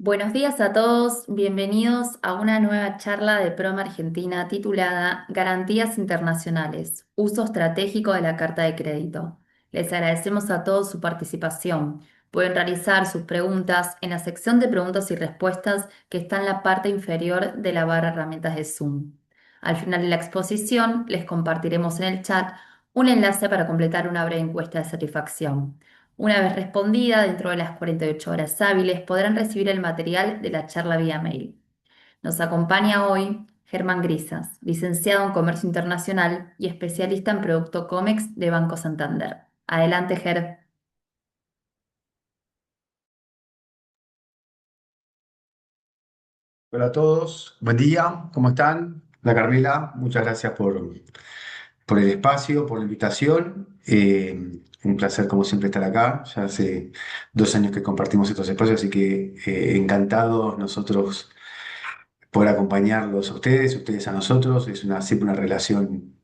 Buenos días a todos, bienvenidos a una nueva charla de Proma Argentina titulada Garantías Internacionales, uso estratégico de la carta de crédito. Les agradecemos a todos su participación. Pueden realizar sus preguntas en la sección de preguntas y respuestas que está en la parte inferior de la barra herramientas de Zoom. Al final de la exposición les compartiremos en el chat un enlace para completar una breve encuesta de satisfacción. Una vez respondida, dentro de las 48 horas hábiles, podrán recibir el material de la charla vía mail. Nos acompaña hoy Germán Grisas, licenciado en Comercio Internacional y especialista en Producto Comex de Banco Santander. Adelante, Ger. Hola a todos, buen día, ¿cómo están? La Carmela, muchas gracias por el espacio, por la invitación. Un placer, como siempre, estar acá. Ya hace 2 años que compartimos estos espacios, así que encantados nosotros por acompañarlos a ustedes a nosotros. Es siempre una relación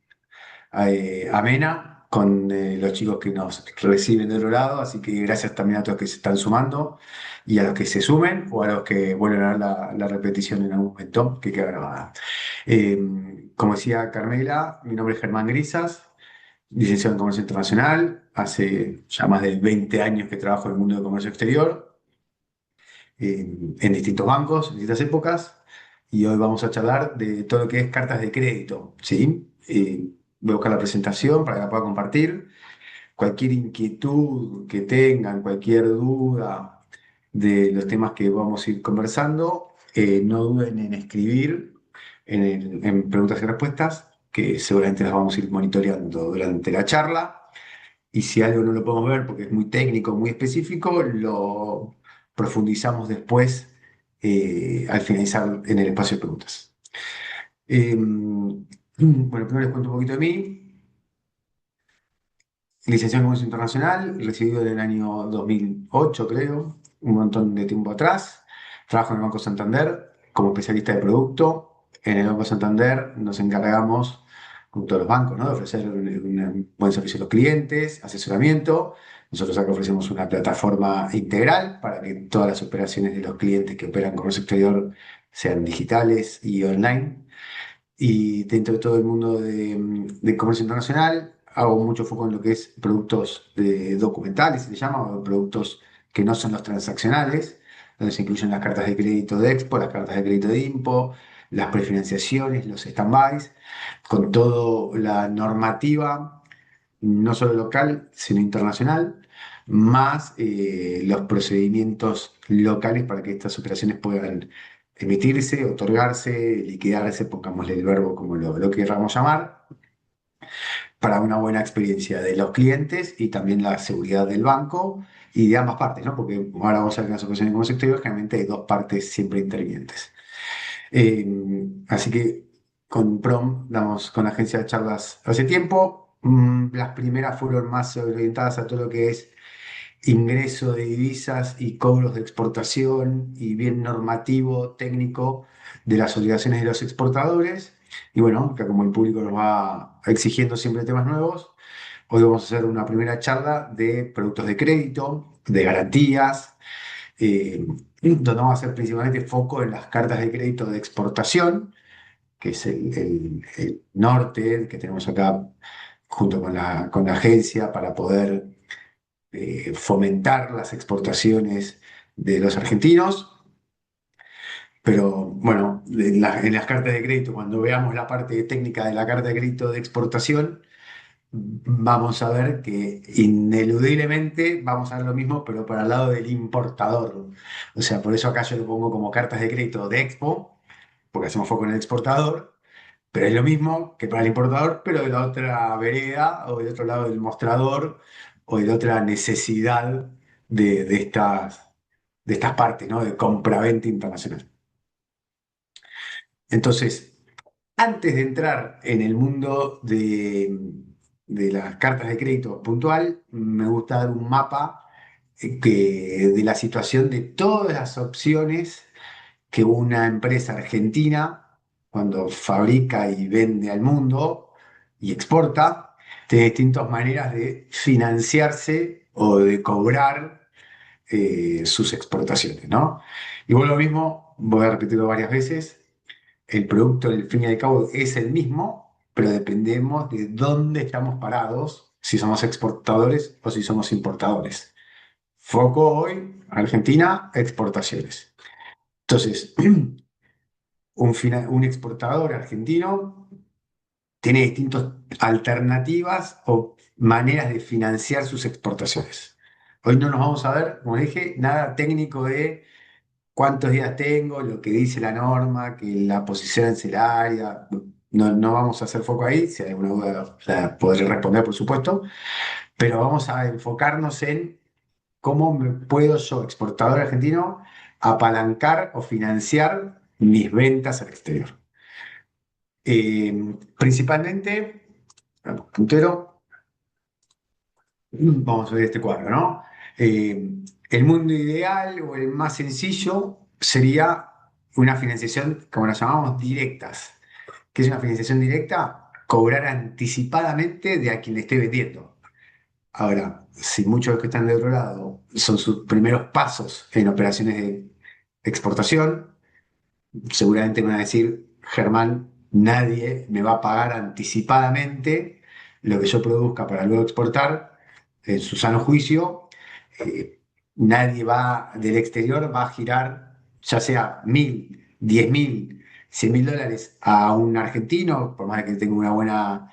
amena con los chicos que nos reciben de otro lado, así que gracias también a todos que se están sumando y a los que se sumen o a los que vuelven a ver la repetición en algún momento que queda grabada. Como decía Carmela, mi nombre es Germán Grisas, licenciado en Comercio Internacional, hace ya más de 20 años que trabajo en el mundo del comercio exterior, en distintos bancos, en distintas épocas, y hoy vamos a charlar de todo lo que es cartas de crédito, ¿sí? Voy a buscar la presentación para que la pueda compartir. Cualquier inquietud que tengan, cualquier duda de los temas que vamos a ir conversando, no duden en escribir en preguntas y respuestas, que seguramente las vamos a ir monitoreando durante la charla. Y si algo no lo podemos ver porque es muy técnico, muy específico, lo profundizamos después al finalizar en el espacio de preguntas. Bueno, primero les cuento un poquito de mí. Licenciado en Comercio Internacional, recibido en el año 2008, creo, un montón de tiempo atrás. Trabajo en el Banco Santander como especialista de producto. En el Banco Santander nos encargamos, como todos los bancos, ¿no?, de ofrecer un buen servicio a los clientes, asesoramiento. Nosotros acá ofrecemos una plataforma integral para que todas las operaciones de los clientes que operan comercio exterior sean digitales y online. Y dentro de todo el mundo de comercio internacional, hago mucho foco en lo que es productos documentales, se le llama, o productos que no son los transaccionales, donde se incluyen las cartas de crédito de Expo, las cartas de crédito de Impo, las prefinanciaciones, los stand-bys, con toda la normativa, no solo local, sino internacional, más los procedimientos locales para que estas operaciones puedan emitirse, otorgarse, liquidarse, pongámosle el verbo como lo queramos llamar, para una buena experiencia de los clientes y también la seguridad del banco y de ambas partes, ¿no? Porque ahora vamos a ver que en las operaciones como sector generalmente hay dos partes siempre intervinientes. Así que con PROM damos con la agencia de charlas hace tiempo. Las primeras fueron más orientadas a todo lo que es ingreso de divisas y cobros de exportación y bien normativo, técnico de las obligaciones de los exportadores. Y bueno, que como el público nos va exigiendo siempre temas nuevos, hoy vamos a hacer una primera charla de productos de crédito, de garantías, donde vamos a hacer principalmente foco en las cartas de crédito de exportación, que es el norte que tenemos acá junto con la agencia para poder fomentar las exportaciones de los argentinos. Pero bueno, en las cartas de crédito, cuando veamos la parte técnica de la carta de crédito de exportación, vamos a ver que ineludiblemente vamos a ver lo mismo, pero para el lado del importador. O sea, por eso acá yo lo pongo como cartas de crédito de Expo, porque hacemos foco en el exportador, pero es lo mismo que para el importador, pero de la otra vereda o del otro lado del mostrador o de la otra necesidad de estas partes, ¿no? De compra-venta internacional. Entonces, antes de entrar en el mundo de las cartas de crédito puntual, me gusta dar un mapa de la situación de todas las opciones que una empresa argentina, cuando fabrica y vende al mundo y exporta, tiene distintas maneras de financiarse o de cobrar sus exportaciones, ¿no? Y vuelvo lo mismo, voy a repetirlo varias veces, el producto al fin y al cabo es el mismo, pero dependemos de dónde estamos parados, si somos exportadores o si somos importadores. Foco hoy, Argentina, exportaciones. Entonces, un exportador argentino tiene distintas alternativas o maneras de financiar sus exportaciones. Hoy no nos vamos a ver, como dije, nada técnico de cuántos días tengo, lo que dice la norma, que la posición arancelaria. No, no vamos a hacer foco ahí, si hay alguna duda la podré responder, por supuesto, pero vamos a enfocarnos en cómo me puedo yo, exportador argentino, apalancar o financiar mis ventas al exterior. Principalmente, puntero, vamos a ver este cuadro, ¿no? El mundo ideal o el más sencillo sería una financiación, como la llamamos, directas. ¿Qué es una financiación directa? Cobrar anticipadamente de a quien le estoy vendiendo. Ahora, si muchos de los que están de otro lado son sus primeros pasos en operaciones de exportación, seguramente me van a decir, Germán, nadie me va a pagar anticipadamente lo que yo produzca para luego exportar en su sano juicio. Nadie va del exterior, va a girar ya sea 1.000, 10.000, 100.000 dólares a un argentino, por más que tenga una buena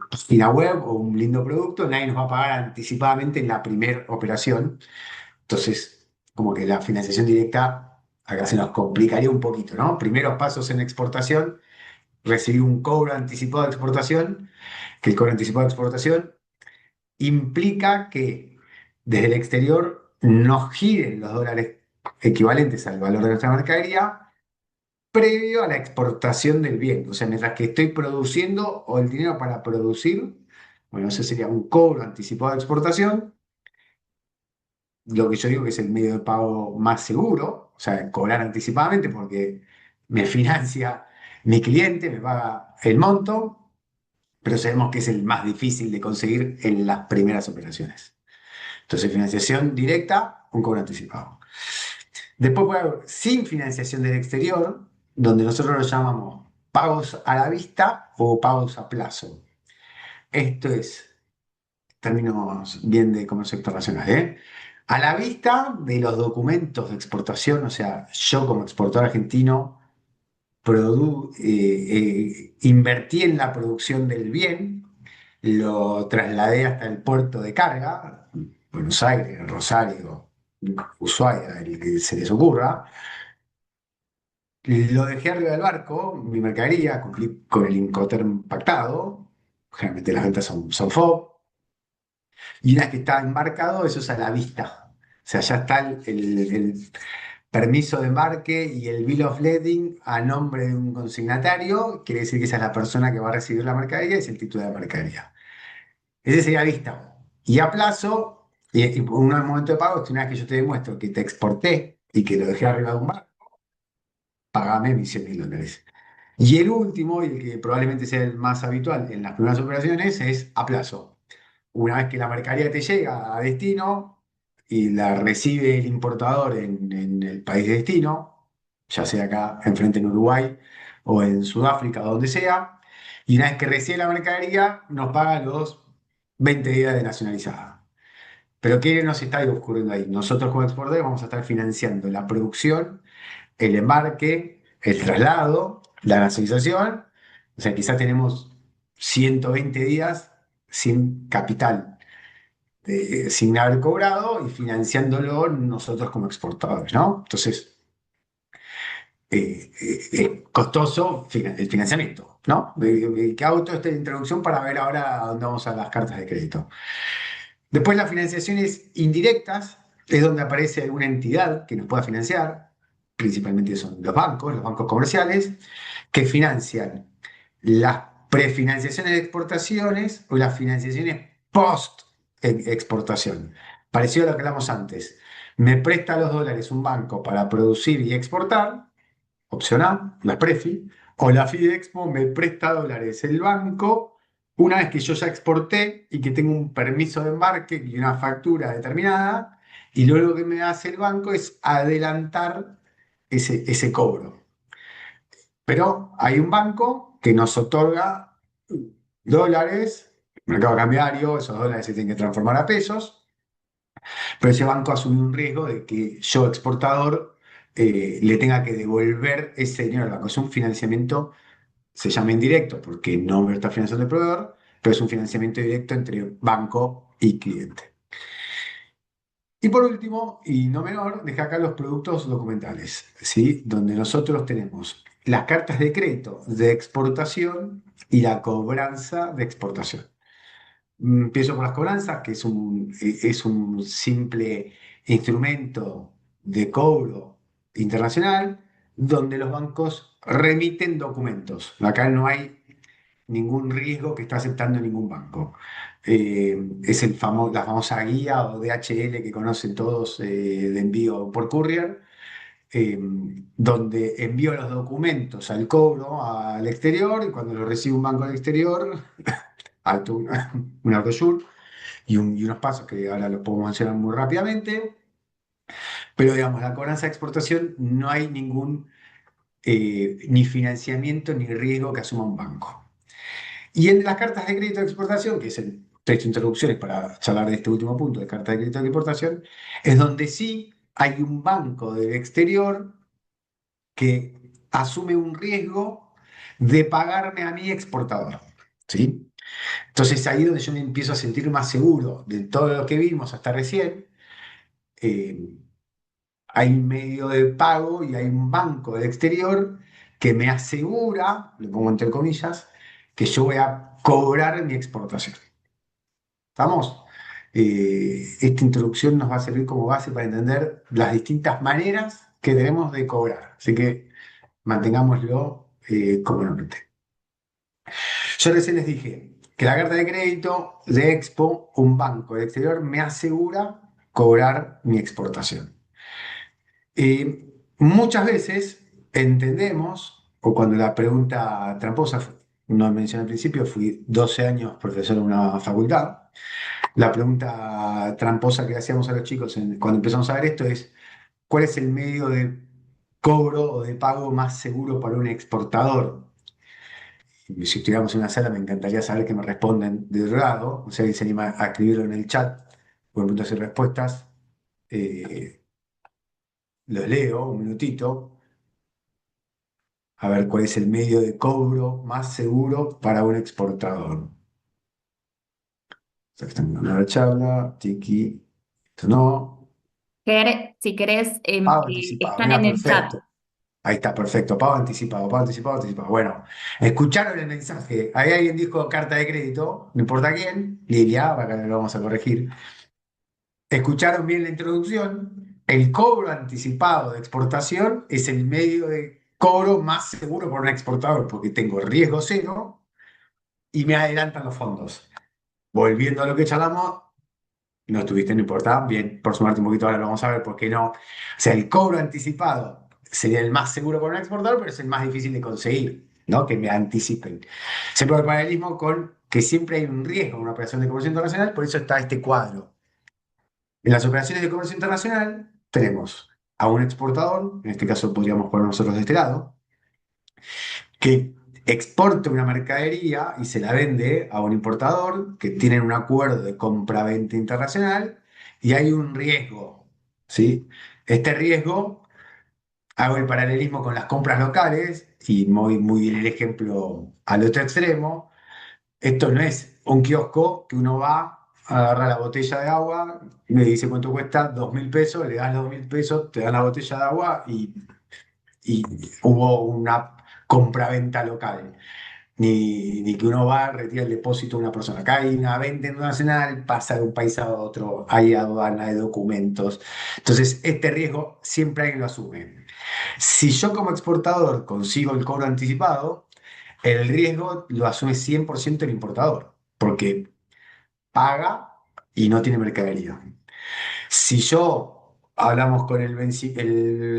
página web o un lindo producto, nadie nos va a pagar anticipadamente en la primera operación. Entonces, como que la financiación directa acá se nos complicaría un poquito, ¿no? Primeros pasos en exportación, recibir un cobro anticipado de exportación, que el cobro anticipado de exportación implica que desde el exterior nos giren los dólares equivalentes al valor de nuestra mercadería previo a la exportación del bien. O sea, mientras que estoy produciendo o el dinero para producir, bueno, ese sería un cobro anticipado de exportación, lo que yo digo que es el medio de pago más seguro, o sea, cobrar anticipadamente porque me financia mi cliente, me paga el monto, pero sabemos que es el más difícil de conseguir en las primeras operaciones. Entonces, financiación directa, un cobro anticipado. Después puede haber sin financiación del exterior, donde nosotros lo llamamos pagos a la vista o pagos a plazo. Esto es términos bien de comercio internacional, ¿eh? A la vista de los documentos de exportación, o sea, yo como exportador argentino invertí en la producción del bien, lo trasladé hasta el puerto de carga, Buenos Aires, Rosario, Ushuaia, el que se les ocurra, lo dejé arriba del barco, mi mercadería, cumplí con el Incoterm pactado, generalmente las ventas son FOB, y una vez que está embarcado, eso es a la vista. O sea, ya está el permiso de embarque y el bill of lading a nombre de un consignatario. Quiere decir que esa es la persona que va a recibir la mercadería, es el título de la mercadería. Ese sería a vista. Y a plazo, y un momento de pago, es una vez que yo te demuestro que te exporté y que lo dejé arriba de un barco, pagame mis 100.000 dólares. Y el último, y el que probablemente sea el más habitual en las primeras operaciones, es a plazo. Una vez que la mercadería te llega a destino y la recibe el importador en el país de destino, ya sea acá enfrente en Uruguay o en Sudáfrica o donde sea, y una vez que recibe la mercadería nos paga los 20 días de nacionalizada. Pero ¿qué nos está ocurriendo ahí? Nosotros como exportadores vamos a estar financiando la producción, el embarque, el traslado, la nacionalización. O sea, quizás tenemos 120 días sin capital, sin haber cobrado y financiándolo nosotros como exportadores, ¿no? Entonces, es costoso el financiamiento, ¿no? Que hago toda esta introducción para ver ahora a dónde vamos a las cartas de crédito. Después las financiaciones indirectas es donde aparece alguna entidad que nos pueda financiar, principalmente son los bancos comerciales, que financian las prefinanciaciones de exportaciones o las financiaciones post exportación. Parecido a lo que hablamos antes. Me presta los dólares un banco para producir y exportar, opción A, la Prefi, o la Fidexpo me presta dólares el banco una vez que yo ya exporté y que tengo un permiso de embarque y una factura determinada, y luego lo que me hace el banco es adelantar ese cobro. Pero hay un banco que nos otorga dólares, mercado cambiario, esos dólares se tienen que transformar a pesos, pero ese banco asume un riesgo de que yo, exportador, le tenga que devolver ese dinero al banco. Es un financiamiento, se llama indirecto porque no me está financiando el proveedor, pero es un financiamiento directo entre banco y cliente. Y por último, y no menor, dejé acá los productos documentales, ¿sí? Donde nosotros tenemos las cartas de crédito de exportación y la cobranza de exportación. Empiezo por las cobranzas, que es un simple instrumento de cobro internacional donde los bancos remiten documentos. Acá no hay ningún riesgo que está aceptando ningún banco. Es la famosa guía o DHL que conocen todos, de envío por courier, eh, donde envío los documentos al cobro al exterior y cuando lo recibe un banco al exterior, alto una brochure y unos pasos que ahora los puedo mencionar muy rápidamente, pero digamos, la cobranza de exportación no hay ningún ni financiamiento ni riesgo que asuma un banco. Y en las cartas de crédito de exportación, que es el texto de introducciones para hablar de este último punto de cartas de crédito de exportación, es donde sí hay un banco del exterior que asume un riesgo de pagarme a mi exportador. ¿Sí? Entonces ahí es donde yo me empiezo a sentir más seguro de todo lo que vimos hasta recién. eh, Hay un medio de pago y hay un banco del exterior que me asegura, lo pongo entre comillas, que yo voy a cobrar mi exportación. ¿Estamos? Esta introducción nos va a servir como base para entender las distintas maneras que tenemos de cobrar. Así que mantengámoslo como norte. Yo recién les dije que la carta de crédito de Expo, un banco del exterior, me asegura cobrar mi exportación. Muchas veces entendemos, o cuando la pregunta tramposa, no mencioné al principio, fui 12 años profesor en una facultad. La pregunta tramposa que le hacíamos a los chicos cuando empezamos a ver esto es, ¿cuál es el medio de cobro o de pago más seguro para un exportador? Y si estuviéramos en una sala, me encantaría saber que me responden de otro lado. O sea, alguien se anima a escribirlo en el chat, con preguntas y respuestas. eh, los leo un minutito, a ver cuál es el medio de cobro más seguro para un exportador. O sea, que estamos en una charla, tiki, esto no. Si querés, Pago anticipado, están mira, en el chat. perfecto. Ahí está, perfecto. Pago anticipado, pago anticipado, anticipado. Bueno, escucharon el mensaje. Ahí alguien dijo carta de crédito, no importa quién, Lilia, para que lo vamos a corregir. Escucharon bien la introducción. El cobro anticipado de exportación es el medio de cobro más seguro por un exportador, porque tengo riesgo cero y me adelantan los fondos. Volviendo a lo que charlamos, no estuviste, no importa. Bien, por sumarte un poquito ahora lo vamos a ver por qué no. O sea, el cobro anticipado sería el más seguro para un exportador, pero es el más difícil de conseguir, ¿no? Que me anticipen. Siempre el paralelismo con que siempre hay un riesgo en una operación de comercio internacional, por eso está este cuadro. En las operaciones de comercio internacional tenemos a un exportador, en este caso podríamos poner nosotros de este lado, que exporta una mercadería y se la vende a un importador que tienen un acuerdo de compra-venta internacional y hay un riesgo, ¿sí? Este riesgo, hago el paralelismo con las compras locales y muy bien el ejemplo al otro extremo. Esto no es un kiosco que uno va, agarra la botella de agua, y me dice cuánto cuesta, 2.000 pesos, le das los 2.000 pesos, te dan la botella de agua y hubo una compraventa local. Ni que uno va, retira el depósito de una persona. Acá hay una venta internacional, pasa de un país a otro, hay aduana, hay documentos. Entonces, este riesgo siempre alguien lo asume. Si yo como exportador consigo el cobro anticipado, el riesgo lo asume 100% el importador, porque paga y no tiene mercadería. Si yo hablamos con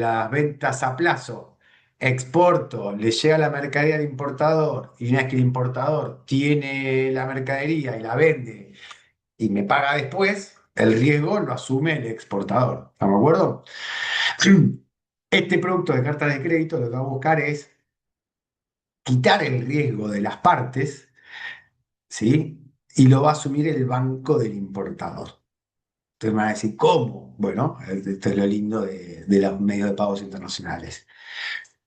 las ventas a plazo, exporto, le llega la mercadería al importador y una vez que el importador tiene la mercadería y la vende y me paga después, El riesgo lo asume el exportador. ¿Estamos de acuerdo? Este producto de cartas de crédito lo que va a buscar es quitar el riesgo de las partes, ¿sí? Y lo va a asumir el banco del importador. Entonces me van a decir, ¿cómo? Bueno, esto es lo lindo de los medios de pagos internacionales.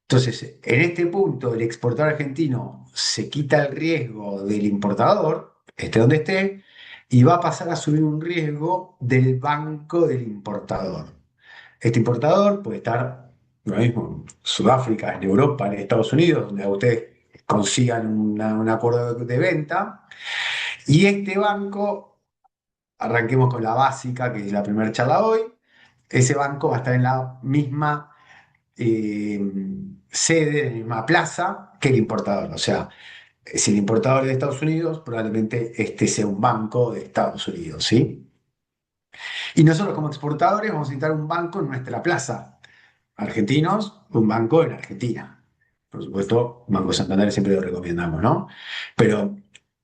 Entonces, en este punto, el exportador argentino se quita el riesgo del importador, esté donde esté, y va a pasar a asumir un riesgo del banco del importador. Este importador puede estar, lo mismo, en Sudáfrica, en Europa, en Estados Unidos, donde ustedes consigan un acuerdo de venta, y este banco, arranquemos con la básica, que es la primera charla hoy, ese banco va a estar en la misma eh, sede, en la misma plaza que el importador. O sea, si el importador es de Estados Unidos, probablemente este sea un banco de Estados Unidos, ¿sí? Y nosotros como exportadores vamos a necesitar un banco en nuestra plaza. Argentinos, un banco en Argentina. Por supuesto, Banco Santander siempre lo recomendamos, ¿no? Pero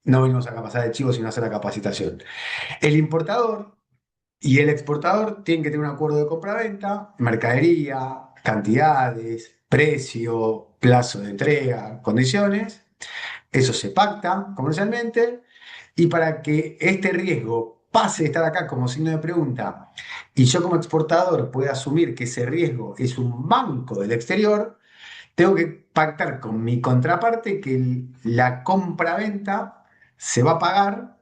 no venimos acá a pasar de chivos, sino a hacer la capacitación. El importador y el exportador tienen que tener un acuerdo de compra-venta, mercadería, cantidades, precio, plazo de entrega, condiciones. Eso se pacta comercialmente y para que este riesgo pase de estar acá como signo de pregunta y yo como exportador pueda asumir que ese riesgo es un banco del exterior, tengo que pactar con mi contraparte que la compra-venta se va a pagar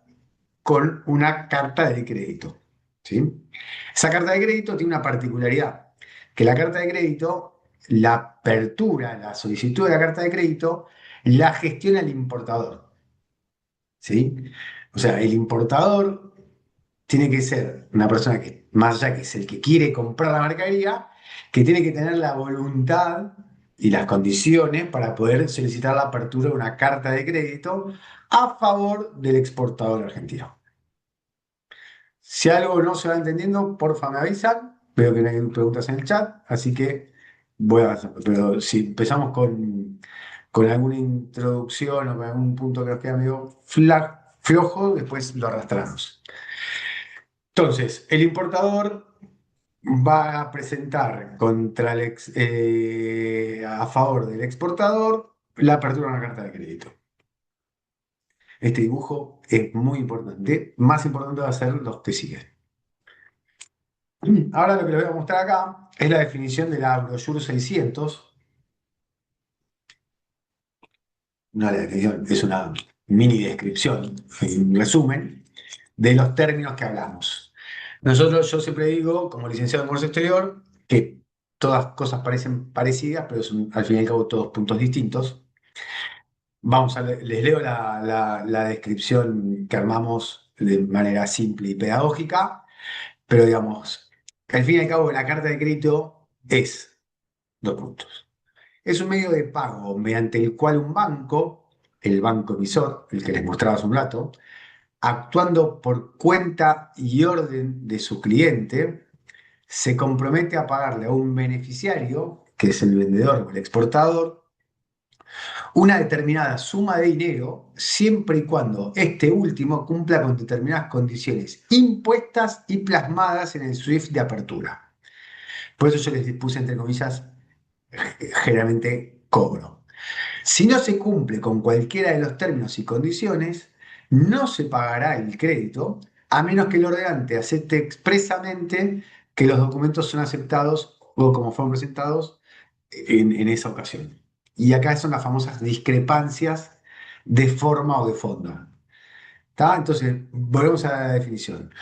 con una carta de crédito. ¿Sí? Esa carta de crédito tiene una particularidad, que la carta de crédito, la apertura, la solicitud de la carta de crédito, la gestiona el importador. ¿Sí? O sea, el importador tiene que ser una persona que, más allá que es el que quiere comprar la mercadería, que tiene que tener la voluntad y las condiciones para poder solicitar la apertura de una carta de crédito a favor del exportador argentino. Si algo no se va entendiendo, porfa me avisan. Veo que no hay preguntas en el chat, así que voy a hacer. Pero si empezamos con alguna introducción o con algún punto que nos queda medio flojo, después lo arrastramos. Entonces, el importador va a presentar a favor del exportador la apertura de una carta de crédito. Este dibujo es muy importante. Más importante va a ser los que siguen. Ahora lo que les voy a mostrar acá es la definición de la brochure 600. No la definición, es una mini descripción, un resumen de los términos que hablamos. Yo siempre digo, como licenciado en comercio exterior, que todas cosas parecen parecidas, pero son al fin y al cabo todos puntos distintos. Les leo la descripción que armamos de manera simple y pedagógica, pero digamos, al fin y al cabo la carta de crédito es dos puntos. Es un medio de pago mediante el cual un banco, el banco emisor, el que les mostraba hace un rato, actuando por cuenta y orden de su cliente, se compromete a pagarle a un beneficiario, que es el vendedor o el exportador, una determinada suma de dinero siempre y cuando este último cumpla con determinadas condiciones impuestas y plasmadas en el SWIFT de apertura. Por eso yo les puse entre comillas generalmente cobro. Si no se cumple con cualquiera de los términos y condiciones, no se pagará el crédito a menos que el ordenante acepte expresamente que los documentos son aceptados o como fueron presentados en esa ocasión. Y acá son las famosas discrepancias de forma o de fondo. ¿Tá? Entonces, volvemos a la definición.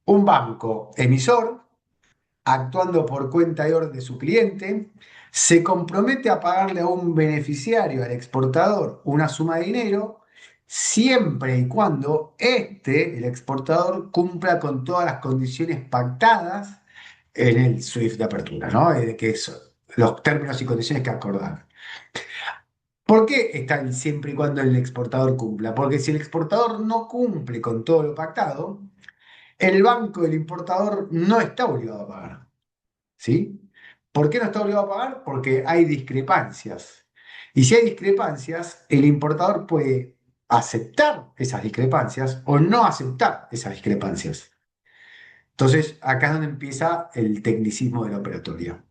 Un banco emisor actuando por cuenta y orden de su cliente, se compromete a pagarle a un beneficiario, al exportador, una suma de dinero, siempre y cuando el exportador, cumpla con todas las condiciones pactadas en el SWIFT de apertura, ¿no? Que es los términos y condiciones que acordar. ¿Por qué está el siempre y cuando el exportador cumpla? Porque si el exportador no cumple con todo lo pactado, el banco del importador no está obligado a pagar. ¿Sí? ¿Por qué no está obligado a pagar? Porque hay discrepancias. Y si hay discrepancias, el importador puede aceptar esas discrepancias o no aceptar esas discrepancias. Entonces, acá es donde empieza el tecnicismo de la operatoria.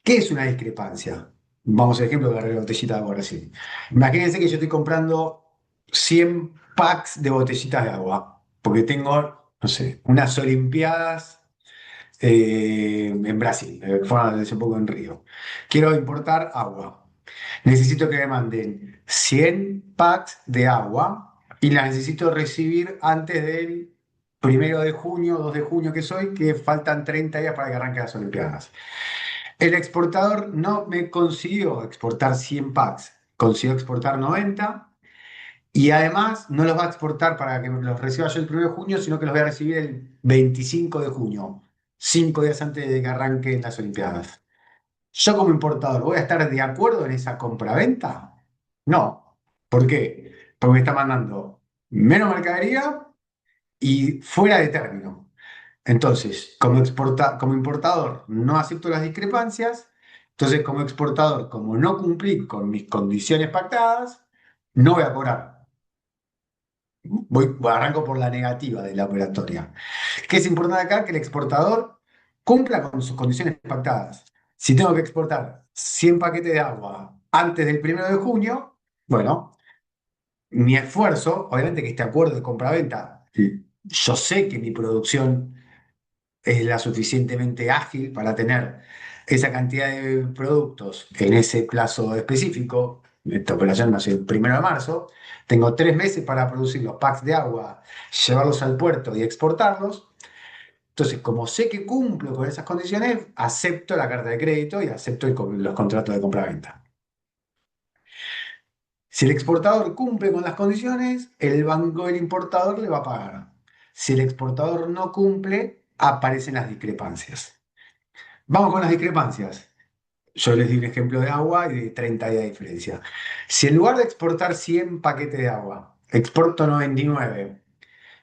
¿Qué es una discrepancia? Vamos al ejemplo de la botellita de agua Brasil. Imagínense que yo estoy comprando 100 packs de botellitas de agua, porque tengo, no sé, unas Olimpiadas en Brasil, fueron hace poco en Río. Quiero importar agua. Necesito que me manden 100 packs de agua y las necesito recibir antes del 1 de junio, 2 de junio que soy, que faltan 30 días para que arranquen las Olimpiadas. El exportador no me consiguió exportar 100 packs, consiguió exportar 90 y además no los va a exportar para que los reciba yo el 1 de junio, sino que los voy a recibir el 25 de junio, 5 días antes de que arranquen las Olimpiadas. ¿Yo como importador voy a estar de acuerdo en esa compraventa? No. ¿Por qué? Porque me está mandando menos mercadería y fuera de término. Entonces, como importador, no acepto las discrepancias. Entonces, como exportador, como no cumplí con mis condiciones pactadas, no voy a cobrar. Arranco por la negativa de la operatoria. ¿Qué es importante acá? Que el exportador cumpla con sus condiciones pactadas. Si tengo que exportar 100 paquetes de agua antes del 1 de junio, bueno, mi esfuerzo, obviamente que este acuerdo de compraventa, yo sé que mi producción es la suficientemente ágil para tener esa cantidad de productos en ese plazo específico. Esta operación nació el 1 de marzo. Tengo 3 meses para producir los packs de agua, llevarlos al puerto y exportarlos. Entonces, como sé que cumplo con esas condiciones, acepto la carta de crédito y acepto los contratos de compraventa. Si el exportador cumple con las condiciones, el banco del importador le va a pagar. Si el exportador no cumple, aparecen las discrepancias. Vamos con las discrepancias. Yo les di un ejemplo de agua y de 30 días de diferencia. Si en lugar de exportar 100 paquetes de agua, exporto 99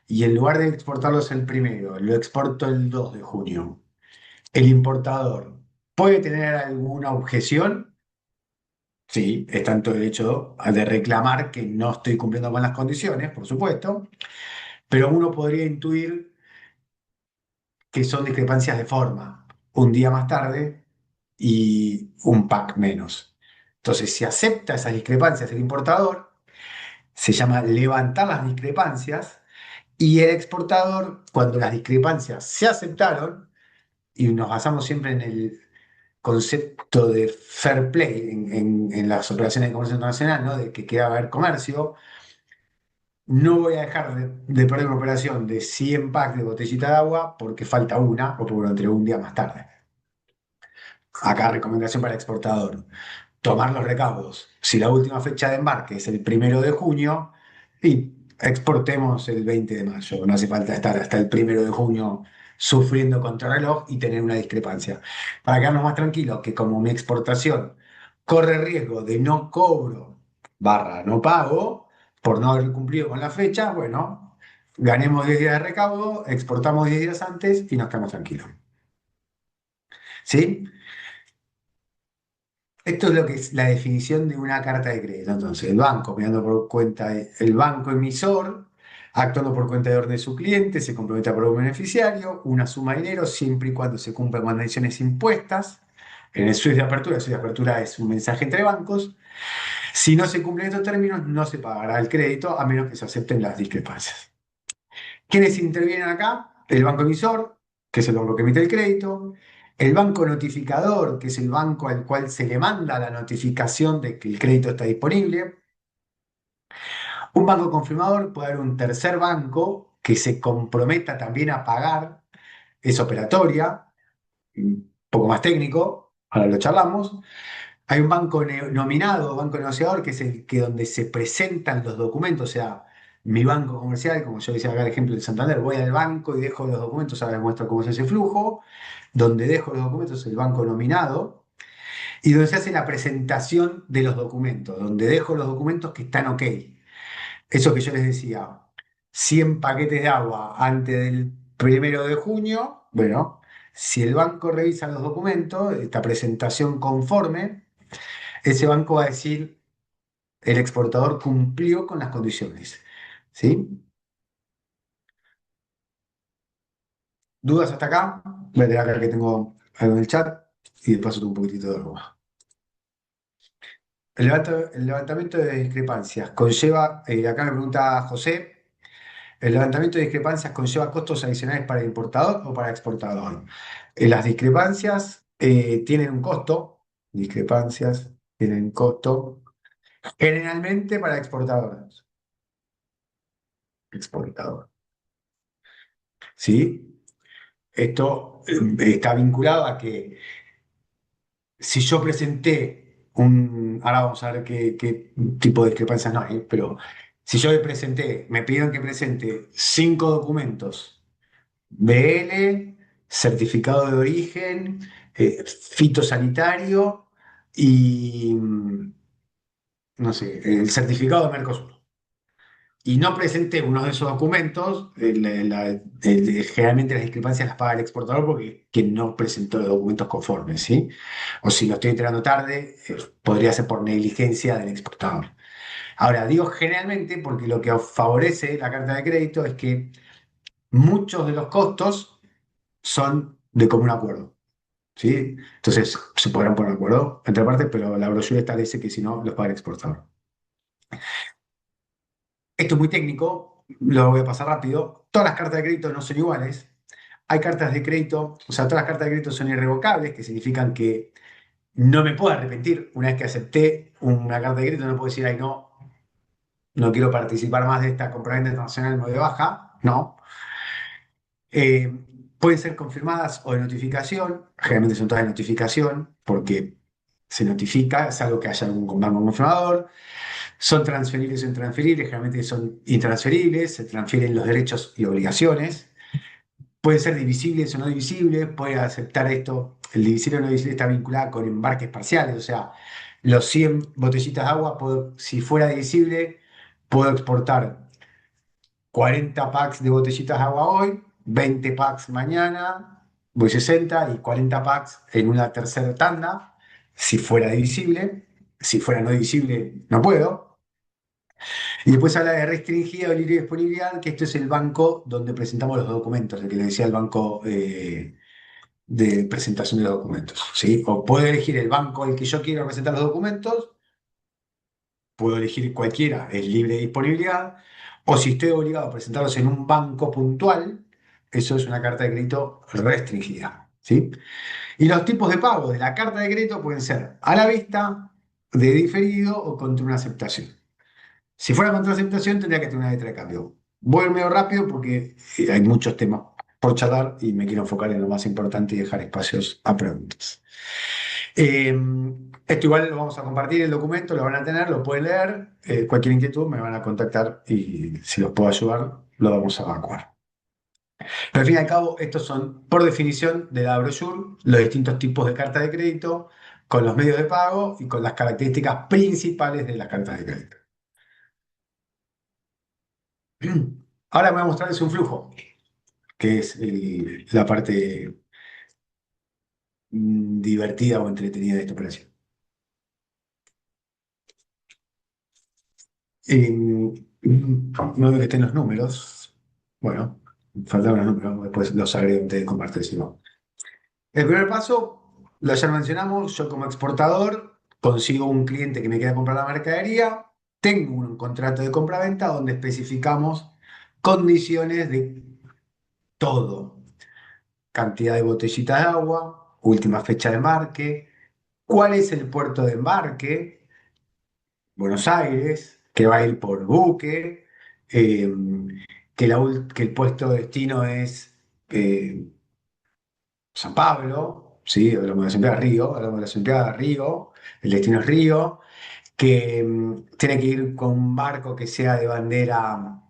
y en lugar de exportarlos el 1, lo exporto el 2 de junio, ¿el importador puede tener alguna objeción? Sí, está en todo el derecho de reclamar que no estoy cumpliendo con las condiciones, por supuesto, pero uno podría intuir que son discrepancias de forma. Un día más tarde y un pack menos. Entonces, si acepta esas discrepancias el importador, se llama levantar las discrepancias y el exportador, cuando las discrepancias se aceptaron, y nos basamos siempre en el concepto de fair play en las operaciones de comercio internacional, ¿no? De que queda haber comercio, no voy a dejar de perder una operación de 100 packs de botellita de agua porque falta una o porque lo entregué un día más tarde. Acá recomendación para el exportador. Tomar los recaudos. Si la última fecha de embarque es el 1 de junio, y exportemos el 20 de mayo. No hace falta estar hasta el 1 de junio sufriendo contrarreloj y tener una discrepancia. Para quedarnos más tranquilos, que como mi exportación corre riesgo de no cobro barra no pago por no haber cumplido con la fecha, bueno, ganemos 10 días de recaudo, exportamos 10 días antes y nos quedamos tranquilos. ¿Sí? Esto es lo que es la definición de una carta de crédito. Entonces, el banco, mirando por cuenta, el banco emisor, actuando por cuenta de orden de su cliente, se compromete a pagar un beneficiario, una suma de dinero, siempre y cuando se cumplan con condiciones impuestas. En el SWIFT de apertura es un mensaje entre bancos. Si no se cumplen estos términos, no se pagará el crédito a menos que se acepten las discrepancias. ¿Quiénes intervienen acá? El banco emisor, que es el banco que emite el crédito, el banco notificador, que es el banco al cual se le manda la notificación de que el crédito está disponible. Un banco confirmador puede haber un tercer banco que se comprometa también a pagar esa operatoria, un poco más técnico, ahora lo charlamos. Hay un banco nominado, banco negociador, que es el que donde se presentan los documentos, o sea, mi banco comercial, como yo decía acá el ejemplo de Santander, voy al banco y dejo los documentos, ahora les muestro cómo se hace flujo, donde dejo los documentos es el banco nominado, y donde se hace la presentación de los documentos, donde dejo los documentos que están ok. Eso que yo les decía, 100 paquetes de agua antes del 1 de junio, bueno, si el banco revisa los documentos, esta presentación conforme, ese banco va a decir, el exportador cumplió con las condiciones. ¿Sí? ¿Dudas hasta acá? Voy a leer acá que tengo algo en el chat y de paso tengo un poquitito de agua. El levantamiento de discrepancias conlleva, acá me pregunta José, ¿el levantamiento de discrepancias conlleva costos adicionales para el importador o para el exportador? Las discrepancias tienen un costo, discrepancias tienen costo, generalmente para exportadores, exportador, ¿sí? Esto está vinculado a que si yo presenté ahora vamos a ver qué tipo de discrepancias no hay, pero si yo le presenté, me pidieron que presente 5 documentos, BL, certificado de origen, fitosanitario y, no sé, el certificado de Mercosur. Y no presenté uno de esos documentos, generalmente las discrepancias las paga el exportador porque quien no presentó los documentos conformes, ¿sí? O si lo estoy enterando tarde, podría ser por negligencia del exportador. Ahora, digo generalmente porque lo que favorece la carta de crédito es que muchos de los costos son de común acuerdo, ¿sí? Entonces, se podrán poner de acuerdo entre partes, pero la brochure establece que si no, los paga el exportador. Esto es muy técnico, lo voy a pasar rápido. Todas las cartas de crédito no son iguales. Hay cartas de crédito, o sea, todas las cartas de crédito son irrevocables, que significan que no me puedo arrepentir. Una vez que acepté una carta de crédito, no puedo decir, ay, no, no quiero participar más de esta compraventa internacional, me doy de baja. No. Eh, Pueden ser confirmadas o de notificación. Generalmente son todas de notificación, porque se notifica, es algo que haya algún banco confirmador. Son transferibles o intransferibles, generalmente son intransferibles, se transfieren los derechos y obligaciones. Pueden ser divisibles o no divisibles, puede aceptar esto. El divisible o no divisible está vinculado con embarques parciales, o sea, los 100 botellitas de agua, si fuera divisible, puedo exportar 40 packs de botellitas de agua hoy, 20 packs mañana, voy 60 y 40 packs en una tercera tanda, si fuera divisible. Si fuera no divisible, no puedo. Y después habla de restringida o libre disponibilidad, que esto es el banco donde presentamos los documentos, el que le decía el banco de presentación de los documentos, ¿sí? O puedo elegir el banco al que yo quiero presentar los documentos, puedo elegir cualquiera, es libre de disponibilidad, o si estoy obligado a presentarlos en un banco puntual, eso es una carta de crédito restringida, ¿sí? Y los tipos de pago de la carta de crédito pueden ser a la vista, de diferido o contra una aceptación. Si fuera contra aceptación, tendría que tener una letra de cambio. Voy medio rápido porque hay muchos temas por charlar y me quiero enfocar en lo más importante y dejar espacios a preguntas. Eh, Esto igual lo vamos a compartir el documento, lo van a tener, lo pueden leer. Cualquier inquietud me van a contactar y si los puedo ayudar, lo vamos a evacuar. Pero al fin y al cabo, estos son, por definición de la brochure, los distintos tipos de carta de crédito, con los medios de pago y con las características principales de las cartas de crédito. Ahora me voy a mostrarles un flujo, que es la parte divertida o entretenida de esta operación. No veo que estén los números. Bueno, faltaban los números, después los agrego antes de compartir, si no. El primer paso, lo ya mencionamos, yo como exportador consigo un cliente que me quiera comprar la mercadería, tengo un contrato de compraventa donde especificamos condiciones de todo, cantidad de botellitas de agua, última fecha de embarque, cuál es el puerto de embarque, Buenos Aires, que va a ir por buque, eh, que el puesto de destino es San Pablo, ¿sí? Hablamos de la Olimpiada de Río, hablamos de la Olimpiada de Río, el destino es Río, que tiene que ir con un barco que sea de bandera,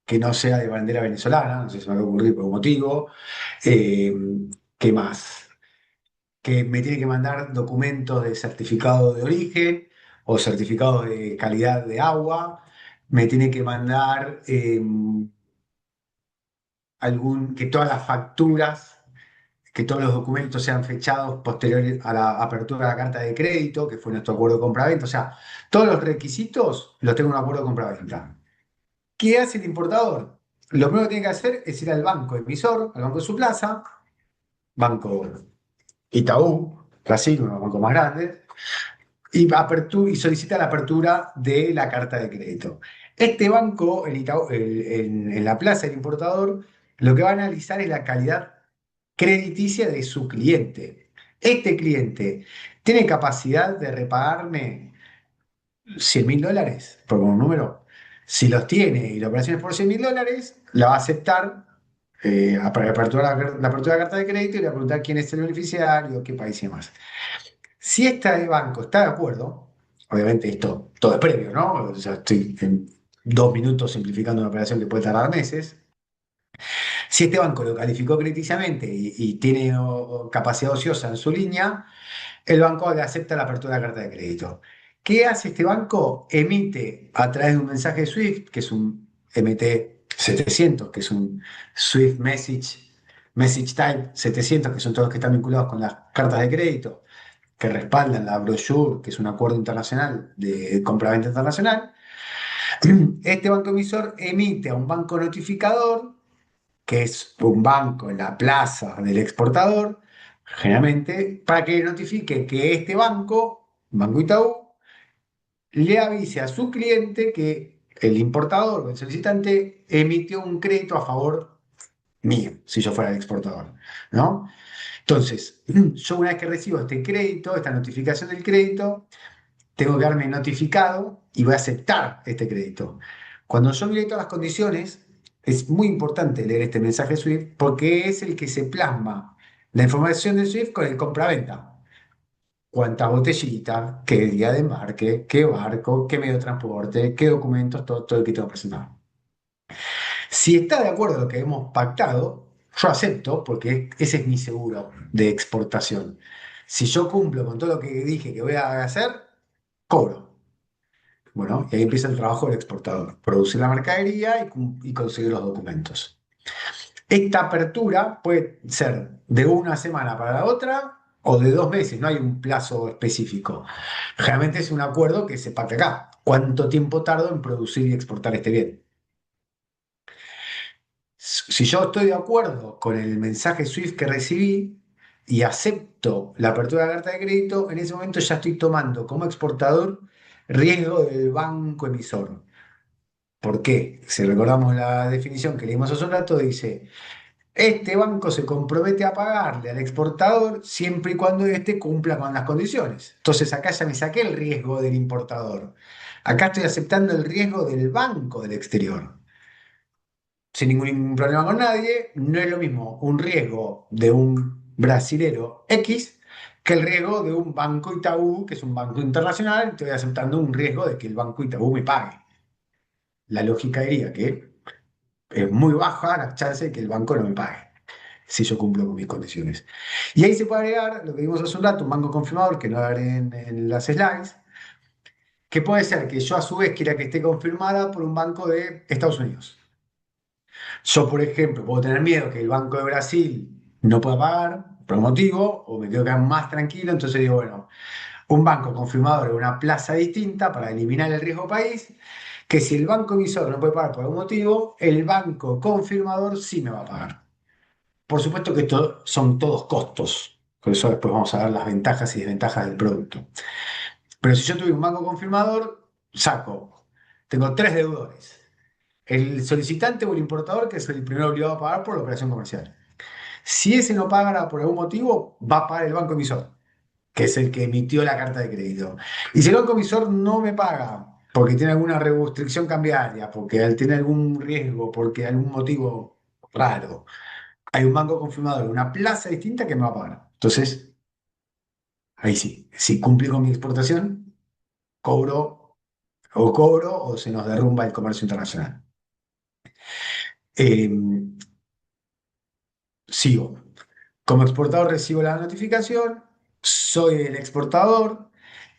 que no sea de bandera venezolana, no sé si me va a ocurrir por un motivo. Eh, ¿Qué más? Que me tiene que mandar documentos de certificado de origen o certificado de calidad de agua, me tiene que mandar que todas las facturas, que todos los documentos sean fechados posteriores a la apertura de la carta de crédito, que fue nuestro acuerdo de compraventa. O sea, todos los requisitos los tengo en un acuerdo de compraventa. ¿Qué hace el importador? lo primero que tiene que hacer es ir al banco emisor, al banco de su plaza, Banco Itaú, Brasil, uno de los bancos más grandes, y solicita la apertura de la carta de crédito. Este banco, en la plaza del importador, lo que va a analizar es la calidad crediticia de su cliente. Este cliente tiene capacidad de repagarme $100.000, por un número. Si los tiene y la operación es por $100.000, la va a aceptar, apertura, la apertura de la carta de crédito y le va a preguntar quién es el beneficiario, qué país y demás. Si este banco está de acuerdo, obviamente esto todo es previo, ¿no? O sea, estoy en 2 minutos simplificando una operación que puede tardar meses. Si este banco lo calificó crediticiamente y tiene capacidad ociosa en su línea, el banco le acepta la apertura de la carta de crédito. ¿Qué hace este banco? Emite a través de un mensaje SWIFT, que es un MT-700, que es un Swift Message Type 700, que son todos los que están vinculados con las cartas de crédito, que respaldan la brochure, que es un acuerdo internacional de compra-venta internacional. Este banco emisor emite a un banco notificador, que es un banco en la plaza del exportador, generalmente, para que notifique que este banco, Banco Itaú, le avise a su cliente que el importador o el solicitante emitió un crédito a favor mío, si yo fuera el exportador, ¿no? Entonces, yo una vez que recibo este crédito, esta notificación del crédito, tengo que darme notificado y voy a aceptar este crédito. Cuando yo mire todas las condiciones, es muy importante leer este mensaje SWIFT porque es el que se plasma la información del SWIFT con el compraventa. Cuántas botellitas, qué día de embarque, qué barco, qué medio de transporte, qué documentos, todo el que tengo presentado. Si está de acuerdo a lo que hemos pactado, yo acepto porque ese es mi seguro de exportación. Si yo cumplo con todo lo que dije que voy a hacer, cobro. Bueno, y ahí empieza el trabajo del exportador, producir la mercadería y conseguir los documentos. Esta apertura puede ser de una semana para la otra o de 2 meses, no hay un plazo específico. Generalmente es un acuerdo que se pacta acá. ¿Cuánto tiempo tardo en producir y exportar este bien? Si yo estoy de acuerdo con el mensaje SWIFT que recibí y acepto la apertura de la carta de crédito, en ese momento ya estoy tomando como exportador riesgo del banco emisor. ¿Por qué? Si recordamos la definición que leímos hace un rato, dice, este banco se compromete a pagarle al exportador siempre y cuando éste cumpla con las condiciones. Entonces acá ya me saqué el riesgo del importador. Acá estoy aceptando el riesgo del banco del exterior. Sin ningún problema con nadie, no es lo mismo un riesgo de un brasilero X que el riesgo de un banco Itaú, que es un banco internacional, estoy aceptando un riesgo de que el banco Itaú me pague. La lógica diría que es muy baja la chance de que el banco no me pague si yo cumplo con mis condiciones. Y ahí se puede agregar lo que vimos hace un rato, un banco confirmador, que no haré en las slides, que puede ser que yo a su vez quiera que esté confirmada por un banco de Estados Unidos. Yo, por ejemplo, puedo tener miedo que el Banco de Brasil no pueda pagar por un motivo, o me quiero quedar más tranquilo, entonces digo, bueno, un banco confirmador en una plaza distinta para eliminar el riesgo país, que si el banco emisor no puede pagar por algún motivo, el banco confirmador sí me va a pagar. Por supuesto que esto son todos costos, por eso después vamos a ver las ventajas y desventajas del producto. Pero si yo tuve un banco confirmador, tengo tres deudores. El solicitante o el importador, que es el primero obligado a pagar por la operación comercial. Si ese no paga por algún motivo, va a pagar el banco emisor, que es el que emitió la carta de crédito. Y si el banco emisor no me paga porque tiene alguna restricción cambiaria, porque él tiene algún riesgo, porque algún motivo raro, hay un banco confirmador, una plaza distinta que me va a pagar. Entonces, ahí sí, si cumplí con mi exportación, cobro o se nos derrumba el comercio internacional. Eh, Sigo. Como exportador recibo la notificación, soy el exportador.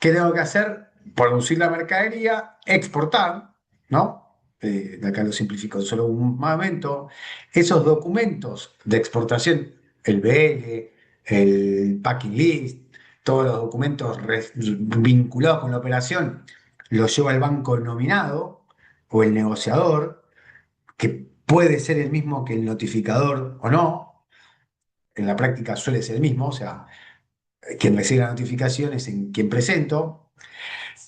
¿Qué tengo que hacer? Producir la mercadería, exportar, ¿no? De acá lo simplifico en solo un momento. Esos documentos de exportación, el BL, el packing list, todos los documentos vinculados con la operación, los lleva el banco nominado o el negociador, que puede ser el mismo que el notificador o no. En la práctica suele ser el mismo, o sea, quien recibe la notificación es en quien presento.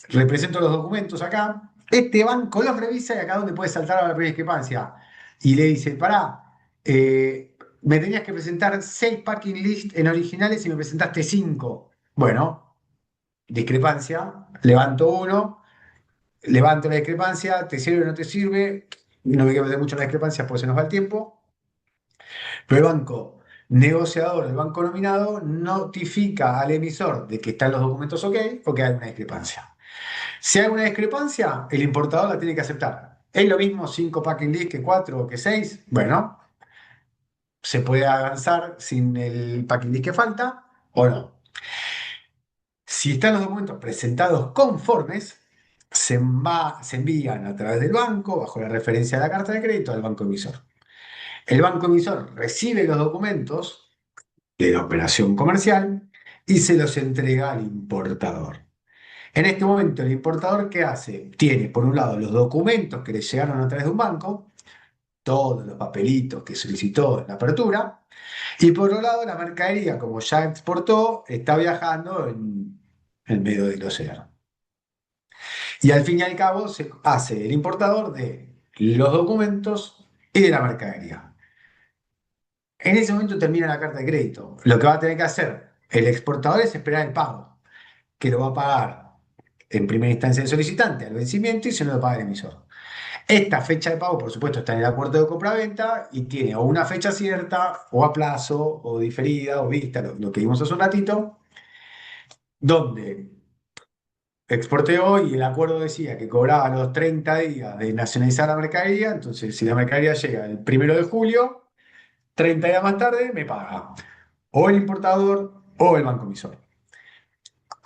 Represento los documentos acá. Este banco los revisa y acá es donde puede saltar a la primera discrepancia. Y le dice, pará, me tenías que presentar 6 packing list en originales y me presentaste 5. Bueno, discrepancia, levanto uno, levanto la discrepancia, ¿te sirve o no te sirve? No me quiero meter mucho en la discrepancia porque se nos va el tiempo. Pero el banco negociador, el banco nominado, notifica al emisor de que están los documentos ok o que hay una discrepancia. Si hay una discrepancia, el importador la tiene que aceptar. ¿Es lo mismo 5 packing list que 4 o que 6? Bueno, se puede avanzar sin el packing list que falta o no. Si están los documentos presentados conformes, se envían a través del banco, bajo la referencia de la carta de crédito, al banco emisor. El banco emisor recibe los documentos de la operación comercial y se los entrega al importador. En este momento, el importador, ¿qué hace? Tiene, por un lado, los documentos que le llegaron a través de un banco, todos los papelitos que solicitó en la apertura, y por otro lado, la mercadería, como ya exportó, está viajando en medio del océano. Y al fin y al cabo, se hace el importador de los documentos y de la mercadería. En ese momento termina la carta de crédito. Lo que va a tener que hacer el exportador es esperar el pago, que lo va a pagar en primera instancia el solicitante al vencimiento y se lo paga el emisor. Esta fecha de pago, por supuesto, está en el acuerdo de compraventa y tiene o una fecha cierta, o a plazo, o diferida, o vista, lo que vimos hace un ratito, donde exporté hoy y el acuerdo decía que cobraba los 30 días de nacionalizar la mercadería. Entonces, si la mercadería llega el 1 de julio, 30 días más tarde me paga o el importador o el banco emisor.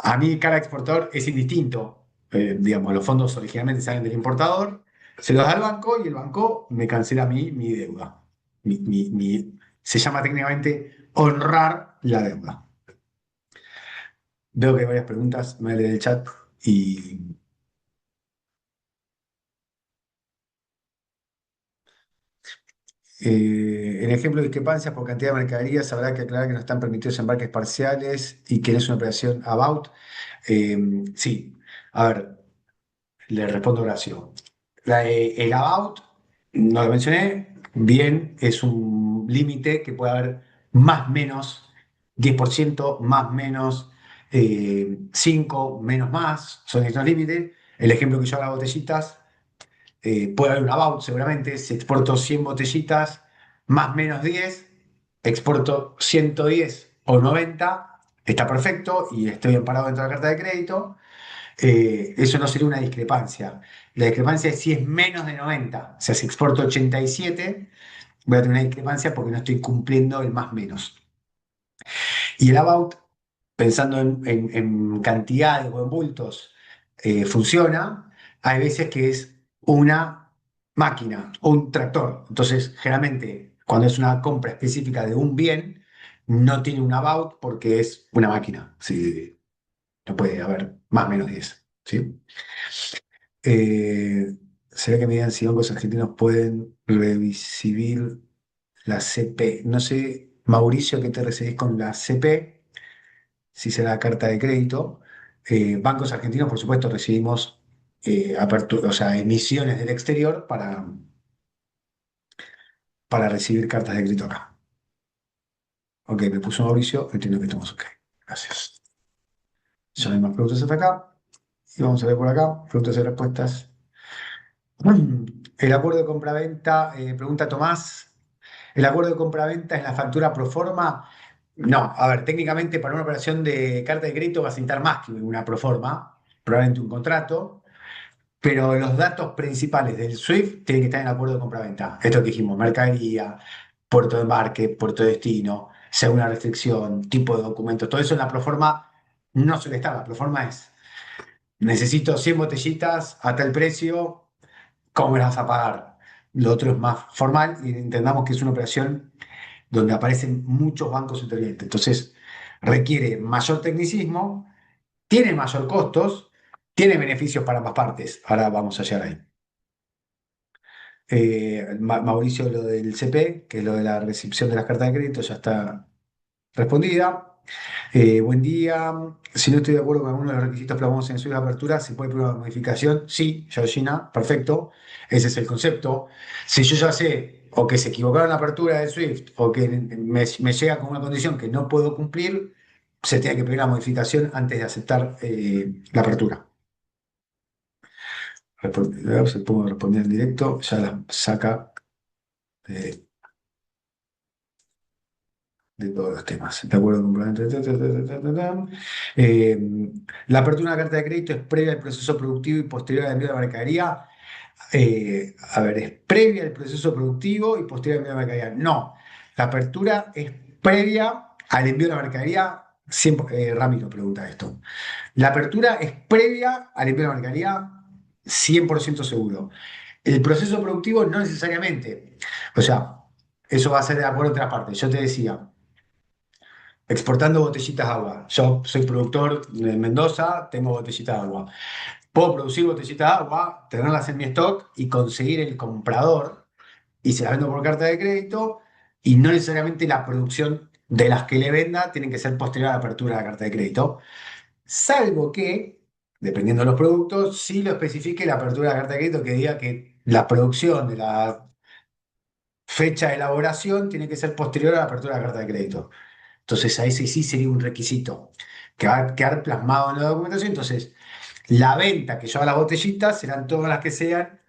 A mí, cada exportador es indistinto. Digamos, los fondos originalmente salen del importador, se los da al banco y el banco me cancela a mí mi deuda. Se llama técnicamente honrar la deuda. Veo que hay varias preguntas, me voy a leer el chat y en ejemplo de discrepancias por cantidad de mercaderías, habrá que aclarar que no están permitidos embarques parciales y que no es una operación about. Sí, a ver, le respondo Horacio. El about, no lo mencioné, bien, es un límite que puede haber más menos 10%, más menos 5, menos más, son estos límites. El ejemplo que yo hago, botellitas, puede haber un about seguramente, si exporto 100 botellitas, más menos 10, exporto 110 o 90, está perfecto y estoy amparado dentro de la carta de crédito. Eso no sería una discrepancia. La discrepancia es si es menos de 90. O sea, si exporto 87, voy a tener una discrepancia porque no estoy cumpliendo el más menos. Y el about, pensando en cantidades o en bultos, funciona. Hay veces que es una máquina o un tractor. Entonces, generalmente, cuando es una compra específica de un bien, no tiene un about porque es una máquina. Sí, no puede haber más o menos 10. ¿Sí? Se ve que mediante si bancos argentinos pueden revisivir la CP. No sé, Mauricio, ¿a qué te referís con la CP? Si será carta de crédito. Bancos argentinos, por supuesto, recibimos o sea, emisiones del exterior para recibir cartas de crédito acá. Ok, me puso Mauricio, entiendo que estamos ok. Gracias. Ya no hay más preguntas hasta acá. Y vamos a ver por acá, preguntas y respuestas. El acuerdo de compraventa, pregunta Tomás. ¿El acuerdo de compraventa es la factura pro forma? No, a ver, técnicamente para una operación de carta de crédito vas a necesitar más que una pro forma, probablemente un contrato, pero los datos principales del SWIFT tienen que estar en el acuerdo de compraventa. Esto que dijimos, mercadería, puerto de embarque, puerto de destino, según la restricción, tipo de documentos, todo eso en la pro forma no suele estar. La pro forma es, necesito 100 botellitas a tal precio, ¿cómo me las vas a pagar? Lo otro es más formal y entendamos que es una operación donde aparecen muchos bancos intervinientes. Entonces, requiere mayor tecnicismo, tiene mayor costos, tiene beneficios para ambas partes. Ahora vamos a llegar ahí. Mauricio, lo del CP, que es lo de la recepción de las cartas de crédito, ya está respondida. Buen día. Si no estoy de acuerdo con alguno de los requisitos plasmados en su apertura, ¿se puede pedir una modificación? Sí, Georgina, perfecto. Ese es el concepto. Si yo ya sé o que se equivocaron en la apertura de Swift o que me llega con una condición que no puedo cumplir, se tiene que pedir la modificación antes de aceptar la apertura. Se puedo responder en directo, ya la saca de, de todos los temas. De acuerdo con Eh, la apertura de una carta de crédito es previa al proceso productivo y posterior al envío de la mercadería. A ver, es previa al proceso productivo y posterior al envío de la mercadería. No, la apertura es previa al envío de la mercadería. Ramiro pregunta esto. La apertura es previa al envío de la mercadería, 100% seguro. El proceso productivo no necesariamente. O sea, eso va a ser de acuerdo a otras partes. Yo te decía, exportando botellitas de agua. Yo soy productor de Mendoza, tengo botellitas de agua. Puedo producir botellitas de agua, tenerlas en mi stock y conseguir el comprador y se las vendo por carta de crédito y no necesariamente la producción de las que le venda tienen que ser posterior a la apertura de la carta de crédito, salvo que, dependiendo de los productos, sí lo especifique la apertura de la carta de crédito que diga que la producción de la fecha de elaboración tiene que ser posterior a la apertura de la carta de crédito. Entonces, a ese sí sería un requisito que va a quedar plasmado en la documentación. Entonces, la venta que yo haga las botellitas serán todas las que sean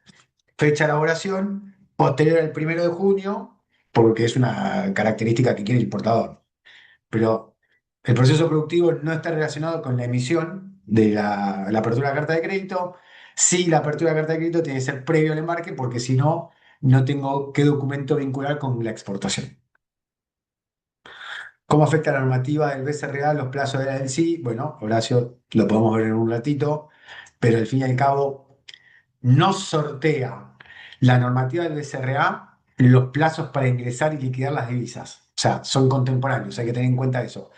fecha de elaboración posterior al 1 de junio, porque es una característica que quiere el importador. Pero el proceso productivo no está relacionado con la emisión de la apertura de la carta de crédito. Sí, la apertura de la carta de crédito tiene que ser previo al embarque, porque si no, no tengo qué documento vincular con la exportación. ¿Cómo afecta la normativa del BCRA a los plazos de la LC? Bueno, Horacio, lo podemos ver en un ratito, pero al fin y al cabo no sortea la normativa del BCRA los plazos para ingresar y liquidar las divisas. O sea, son contemporáneos, hay que tener en cuenta eso.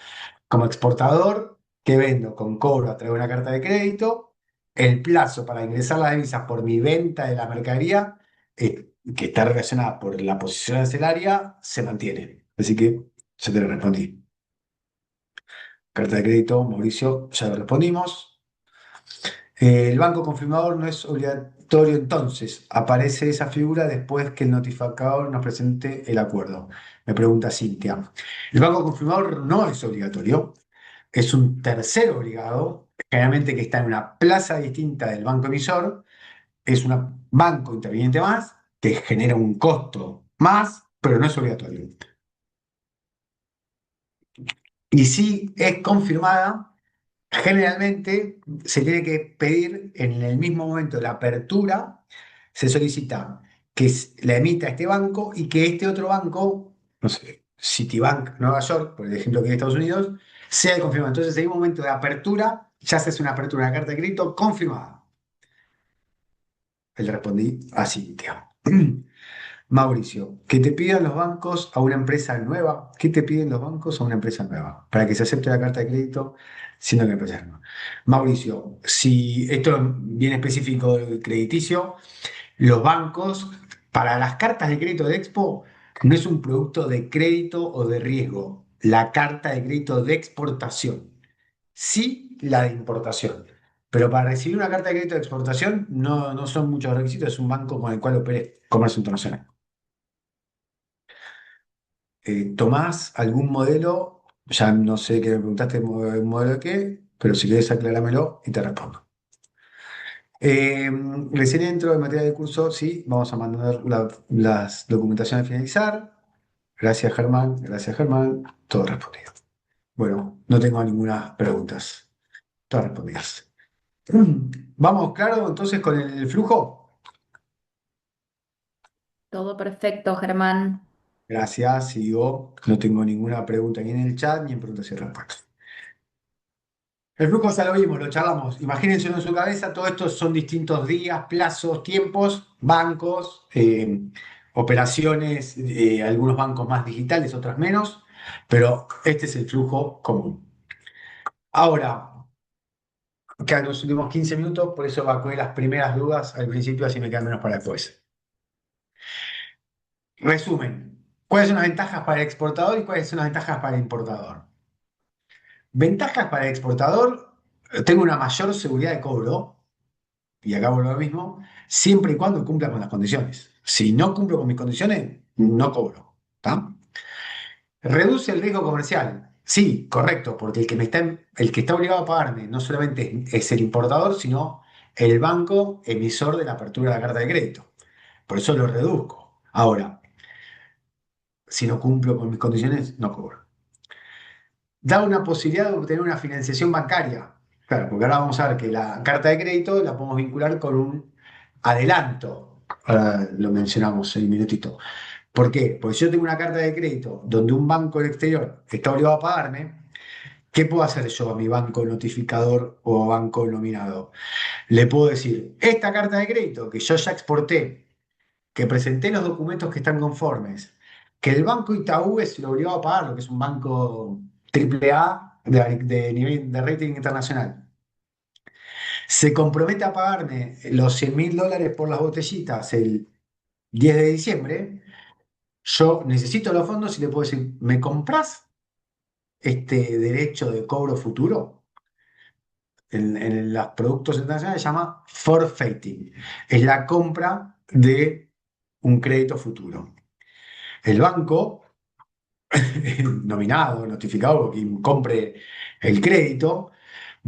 Como exportador, que vendo con cobro a través de una carta de crédito, el plazo para ingresar las divisas por mi venta de la mercadería, que está relacionada por la posición arancelaria, se mantiene. Así que se te lo respondí. Carta de crédito, Mauricio, ya lo respondimos. El banco confirmador no es obligatorio entonces. Aparece esa figura después que el notificador nos presente el acuerdo. Me pregunta Cintia. El banco confirmador no es obligatorio. Es un tercero obligado, generalmente que está en una plaza distinta del banco emisor. Es un banco interviniente más que genera un costo más, pero no es obligatorio. Y si es confirmada, generalmente se tiene que pedir en el mismo momento de la apertura, se solicita que la emita este banco y que este otro banco, no sé, Citibank Nueva York, por el ejemplo que en Estados Unidos, sea el confirmado. Entonces, en un momento de apertura, ya se hace una apertura de una carta de crédito confirmada. Le respondí así, Cintia. Mauricio, que te pidan los bancos a una empresa nueva. ¿Qué te piden los bancos a una empresa nueva? Para que se acepte la carta de crédito, siendo que la empresa es nueva. Mauricio, si esto es bien específico crediticio, los bancos, para las cartas de crédito de Expo, no es un producto de crédito o de riesgo. La carta de crédito de exportación. Sí, la de importación. Pero para recibir una carta de crédito de exportación no son muchos requisitos, es un banco con el cual opere comercio internacional. ¿Tomás algún modelo? Ya no sé qué me preguntaste, un modelo de qué, pero si querés aclarámelo y te respondo. Recién entro en materia de curso, sí, vamos a mandar las documentaciones a finalizar. Gracias, Germán, gracias, Germán. Todo respondido. Bueno, no tengo ninguna preguntas. Todas respondidas. Vamos, claro, entonces con el flujo. Todo perfecto, Germán. Gracias, sigo. No tengo ninguna pregunta ni en el chat ni en preguntas y respuestas. El flujo ya lo vimos, lo charlamos. Imagínense en su cabeza, todo esto son distintos días, plazos, tiempos, bancos, operaciones, algunos bancos más digitales, otras menos, pero este es el flujo común. Ahora, quedan los últimos 15 minutos, por eso evacué las primeras dudas al principio, así me quedan menos para después. Resumen, ¿cuáles son las ventajas para el exportador y cuáles son las ventajas para el importador? Ventajas para el exportador, tengo una mayor seguridad de cobro, y acá vuelvo a lo mismo, siempre y cuando cumpla con las condiciones. Si no cumplo con mis condiciones, no cobro. ¿Está? Reduce el riesgo comercial. Sí, correcto, porque el que está obligado a pagarme no solamente es el importador, sino el banco emisor de la apertura de la carta de crédito. Por eso lo reduzco. Ahora, si no cumplo con mis condiciones, no cobro. Da una posibilidad de obtener una financiación bancaria. Claro, porque ahora vamos a ver que la carta de crédito la podemos vincular con un adelanto. Ahora lo mencionamos en un minutito. ¿Por qué? Porque si yo tengo una carta de crédito donde un banco del exterior está obligado a pagarme, ¿qué puedo hacer yo a mi banco notificador o banco nominado? Le puedo decir, esta carta de crédito que yo ya exporté, que presenté los documentos que están conformes, que el banco Itaú es lo obligado a pagar, lo que es un banco AAA de nivel de rating internacional. Se compromete a pagarme los $100.000 por las botellitas el 10 de diciembre. Yo necesito los fondos y le puedo decir, ¿me compras este derecho de cobro futuro? En los productos internacionales se llama forfeiting. Es la compra de un crédito futuro. El banco, nominado, notificado, quien compre el crédito,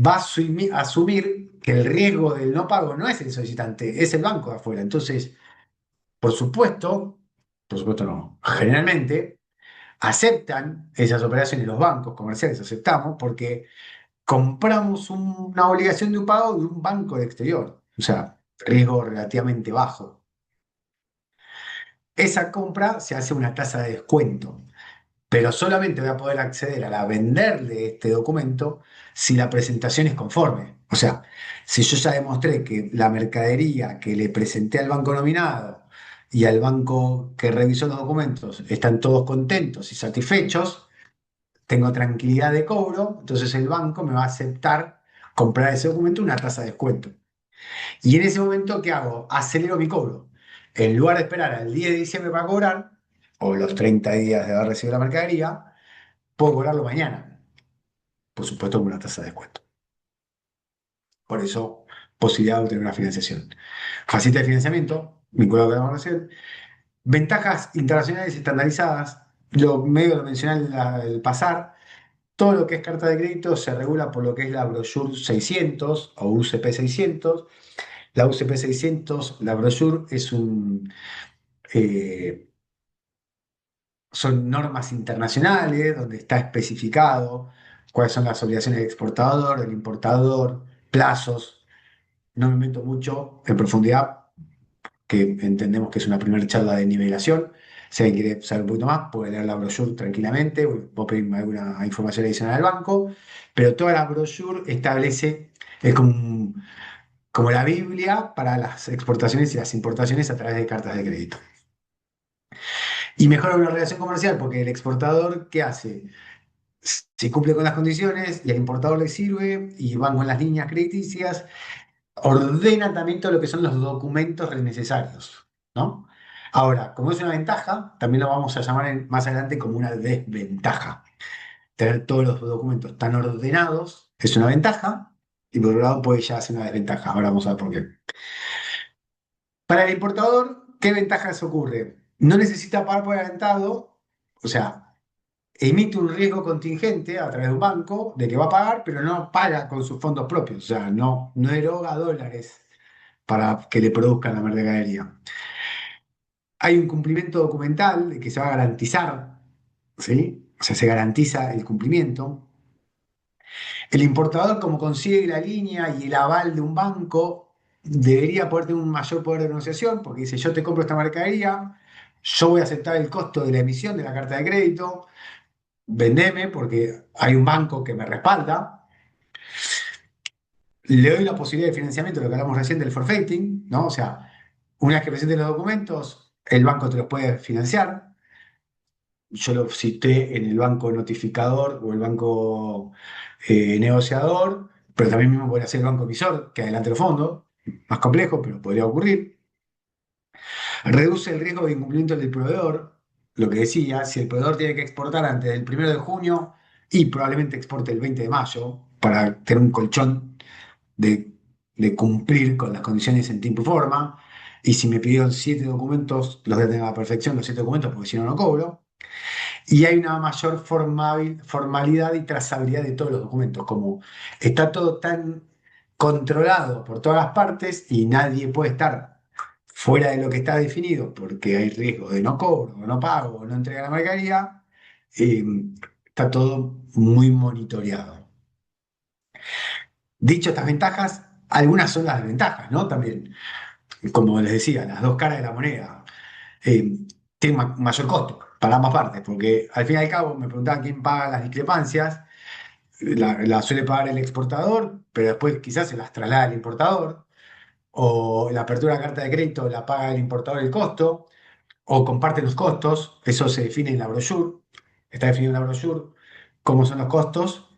va a asumir que el riesgo del no pago no es el solicitante, es el banco de afuera. Entonces, por supuesto, por supuesto no, generalmente aceptan esas operaciones, los bancos comerciales aceptamos porque compramos una obligación de un pago de un banco de exterior, o sea, riesgo relativamente bajo. Esa compra se hace una tasa de descuento, pero solamente voy a poder acceder a la venderle este documento si la presentación es conforme. O sea, si yo ya demostré que la mercadería que le presenté al banco nominado y al banco que revisó los documentos están todos contentos y satisfechos, tengo tranquilidad de cobro, entonces el banco me va a aceptar comprar ese documento a una tasa de descuento. Y en ese momento, ¿qué hago? Acelero mi cobro. En lugar de esperar al 10 de diciembre para cobrar, o los 30 días de haber recibido la mercadería, puedo cobrarlo mañana, por supuesto con una tasa de descuento. Por eso, posibilidad de obtener una financiación. Facilita el financiamiento, vinculado con la evaluación. Ventajas internacionales estandarizadas, lo medio lo mencioné el pasar. Todo lo que es carta de crédito se regula por lo que es la brochure 600 o UCP 600. La UCP 600, la brochure eh, son normas internacionales donde está especificado cuáles son las obligaciones del exportador, del importador, plazos. No me meto mucho en profundidad, que entendemos que es una primera charla de nivelación. Si alguien quiere saber un poquito más, puede leer la brochure tranquilamente, o puedo pedirme alguna información adicional al banco, pero toda la brochure establece, es como la Biblia para las exportaciones y las importaciones a través de cartas de crédito. Y mejora una relación comercial porque el exportador, ¿qué hace? Si cumple con las condiciones y al importador le sirve y van con las líneas crediticias, ordena también todo lo que son los documentos necesarios, ¿no? Ahora, como es una ventaja, también lo vamos a llamar más adelante como una desventaja. Tener todos los documentos tan ordenados es una ventaja y por otro lado puede ya ser una desventaja. Ahora vamos a ver por qué. Para el importador, ¿qué ventajas ocurre? No necesita pagar por adelantado, o sea, emite un riesgo contingente a través de un banco de que va a pagar, pero no paga con sus fondos propios, o sea, no eroga dólares para que le produzcan la mercadería. Hay un cumplimiento documental de que se va a garantizar, ¿sí? O sea, se garantiza el cumplimiento. El importador, como consigue la línea y el aval de un banco, debería poder tener un mayor poder de negociación, porque dice, yo te compro esta mercadería, yo voy a aceptar el costo de la emisión de la carta de crédito, vendeme porque hay un banco que me respalda, le doy la posibilidad de financiamiento, lo que hablamos recién del forfaiting, ¿no? O sea, una vez que presentes los documentos, el banco te los puede financiar. Yo lo cité en el banco notificador o el banco negociador, pero también mismo podría ser el banco emisor que adelante los fondos, más complejo, pero podría ocurrir. Reduce el riesgo de incumplimiento del proveedor, lo que decía, si el proveedor tiene que exportar antes del 1 de junio y probablemente exporte el 20 de mayo para tener un colchón de, de cumplir con las condiciones en tiempo y forma, y si me pidieron 7 documentos, los voy a tener a la perfección, los 7 documentos, porque si no, no cobro. Y hay una mayor formalidad y trazabilidad de todos los documentos, como está todo tan controlado por todas las partes y nadie puede estar fuera de lo que está definido porque hay riesgo de no cobro, o no pago, o no entrega la mercadería, eh, está todo muy monitoreado. Dicho estas ventajas, algunas son las desventajas, ¿no? También, como les decía, las dos caras de la moneda. eh, Tiene mayor costo para ambas partes, porque al fin y al cabo me preguntaban quién paga las discrepancias, la suele pagar el exportador, pero después quizás se las traslada el importador, o la apertura de carta de crédito la paga el importador el costo, o comparten los costos, eso se define en la brochure, está definido en la brochure cómo son los costos,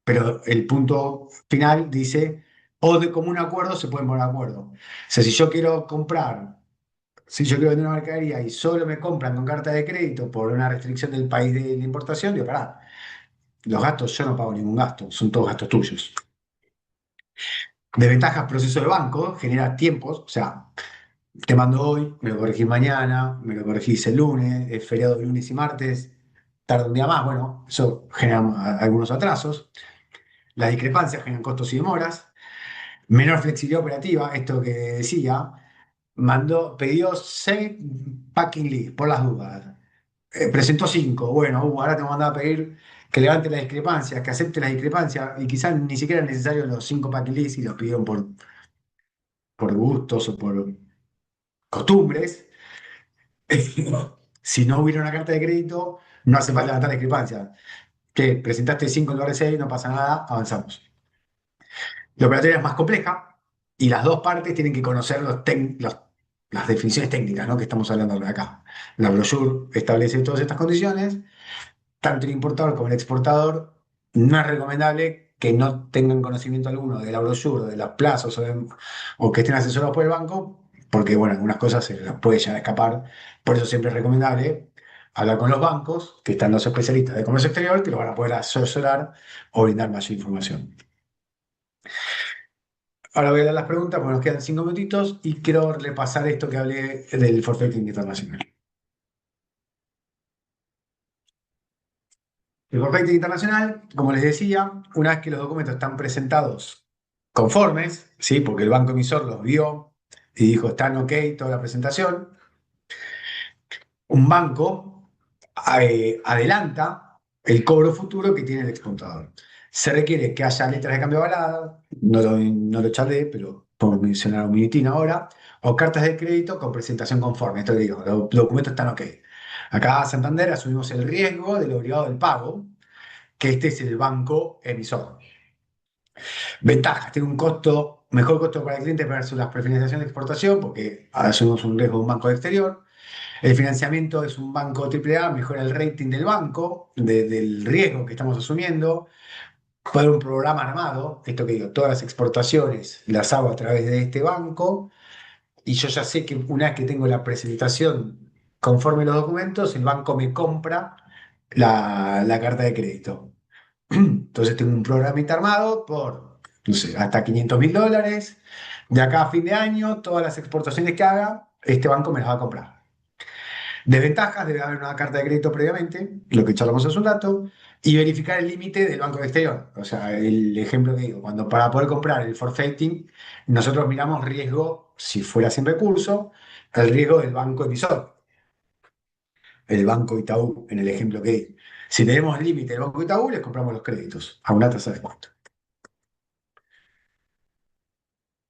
pero el punto final dice, o de común acuerdo se pueden poner de acuerdo. O sea, si yo quiero vender una mercadería y solo me compran con carta de crédito por una restricción del país de la importación, digo, pará, los gastos yo no pago ningún gasto, son todos gastos tuyos. Desventajas, proceso de banco, genera tiempos, o sea, te mando hoy, me lo corregís mañana, me lo corregís el lunes, es feriado el lunes y martes, tarda un día más, bueno, eso genera algunos atrasos. Las discrepancias generan costos y demoras. Menor flexibilidad operativa, esto que decía, pidió 6 packing lists por las dudas. Presentó 5. Bueno, ahora te voy a mandar a pedir que levante las discrepancias, que acepte las discrepancias, y quizás ni siquiera es necesario los 5 packing lists y los pidieron por gustos o por costumbres. Si no hubiera una carta de crédito, no hace falta levantar discrepancias. Que presentaste 5 en lugar de 6, no pasa nada, avanzamos. La operatoria es más compleja y las dos partes tienen que conocer las definiciones técnicas, ¿no? Que estamos hablando de acá. La brochure establece todas estas condiciones. Tanto el importador como el exportador, no es recomendable que no tengan conocimiento alguno de la brochure, de los plazos o que estén asesorados por el banco, porque, bueno, algunas cosas se las puede llegar a escapar. Por eso siempre es recomendable hablar con los bancos, que están los especialistas de comercio exterior, que lo van a poder asesorar o brindar mayor información. Ahora voy a dar las preguntas, porque nos quedan 5 minutitos y quiero repasar esto que hablé del forfaiting internacional. El forfaiting internacional, como les decía, una vez que los documentos están presentados conformes, ¿sí? Porque el banco emisor los vio y dijo, están ok toda la presentación, un banco adelanta el cobro futuro que tiene el exportador. Se requiere que haya letras de cambio avaladas, no lo charlé, pero por mencionar un minutín ahora, o cartas de crédito con presentación conforme. Esto digo, los documentos están ok. Acá Santander asumimos el riesgo del obligado del pago, que este es el banco emisor. Ventajas, tiene un costo, mejor costo para el cliente versus las prefinanciaciones de exportación, porque asumimos un riesgo de un banco de exterior. El financiamiento es un banco AAA, mejora el rating del banco, del riesgo que estamos asumiendo. Puede haber un programa armado, esto que digo, todas las exportaciones las hago a través de este banco, y yo ya sé que una vez que tengo la presentación conforme los documentos, el banco me compra la carta de crédito. Entonces tengo un programita armado por, no sé, hasta $500.000. De acá a fin de año, todas las exportaciones que haga, este banco me las va a comprar. Desventajas, debe haber una carta de crédito previamente, lo que charlamos hace un rato, y verificar el límite del banco de exterior. O sea, el ejemplo que digo, cuando para poder comprar el forfaiting, nosotros miramos riesgo, si fuera sin recurso, el riesgo del banco emisor, el banco Itaú, en el ejemplo que di. Si tenemos límite del banco Itaú, les compramos los créditos a una tasa de descuento.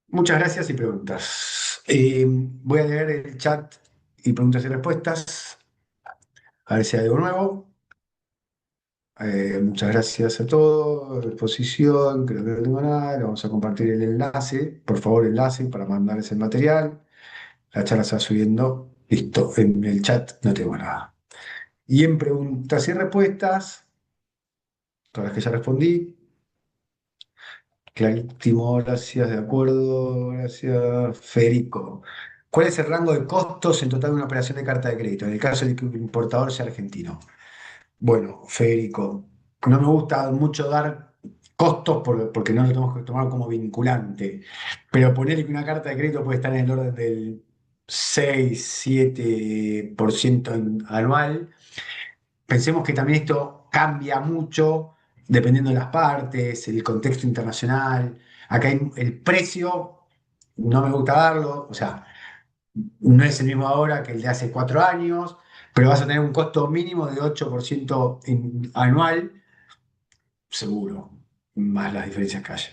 Muchas gracias y preguntas. Voy a leer el chat y preguntas y respuestas. A ver si hay algo nuevo. Muchas gracias a todos. Exposición, creo que no tengo nada. Le vamos a compartir el enlace. Por favor, enlace para mandar ese material. La charla se va subiendo. Listo. En el chat no tengo nada. Y en preguntas y respuestas, todas las que ya respondí. Clarísimo, gracias, de acuerdo, gracias. Federico. ¿Cuál es el rango de costos en total de una operación de carta de crédito? En el caso de que un importador sea argentino. Bueno, Federico, no me gusta mucho dar costos porque no lo tenemos que tomar como vinculante, pero ponerle que una carta de crédito puede estar en el orden del 6-7% anual. Pensemos que también esto cambia mucho dependiendo de las partes, el contexto internacional. Acá el precio, no me gusta darlo, o sea, no es el mismo ahora que el de hace 4 años, pero vas a tener un costo mínimo de 8% anual, seguro, más las diferencias que haya.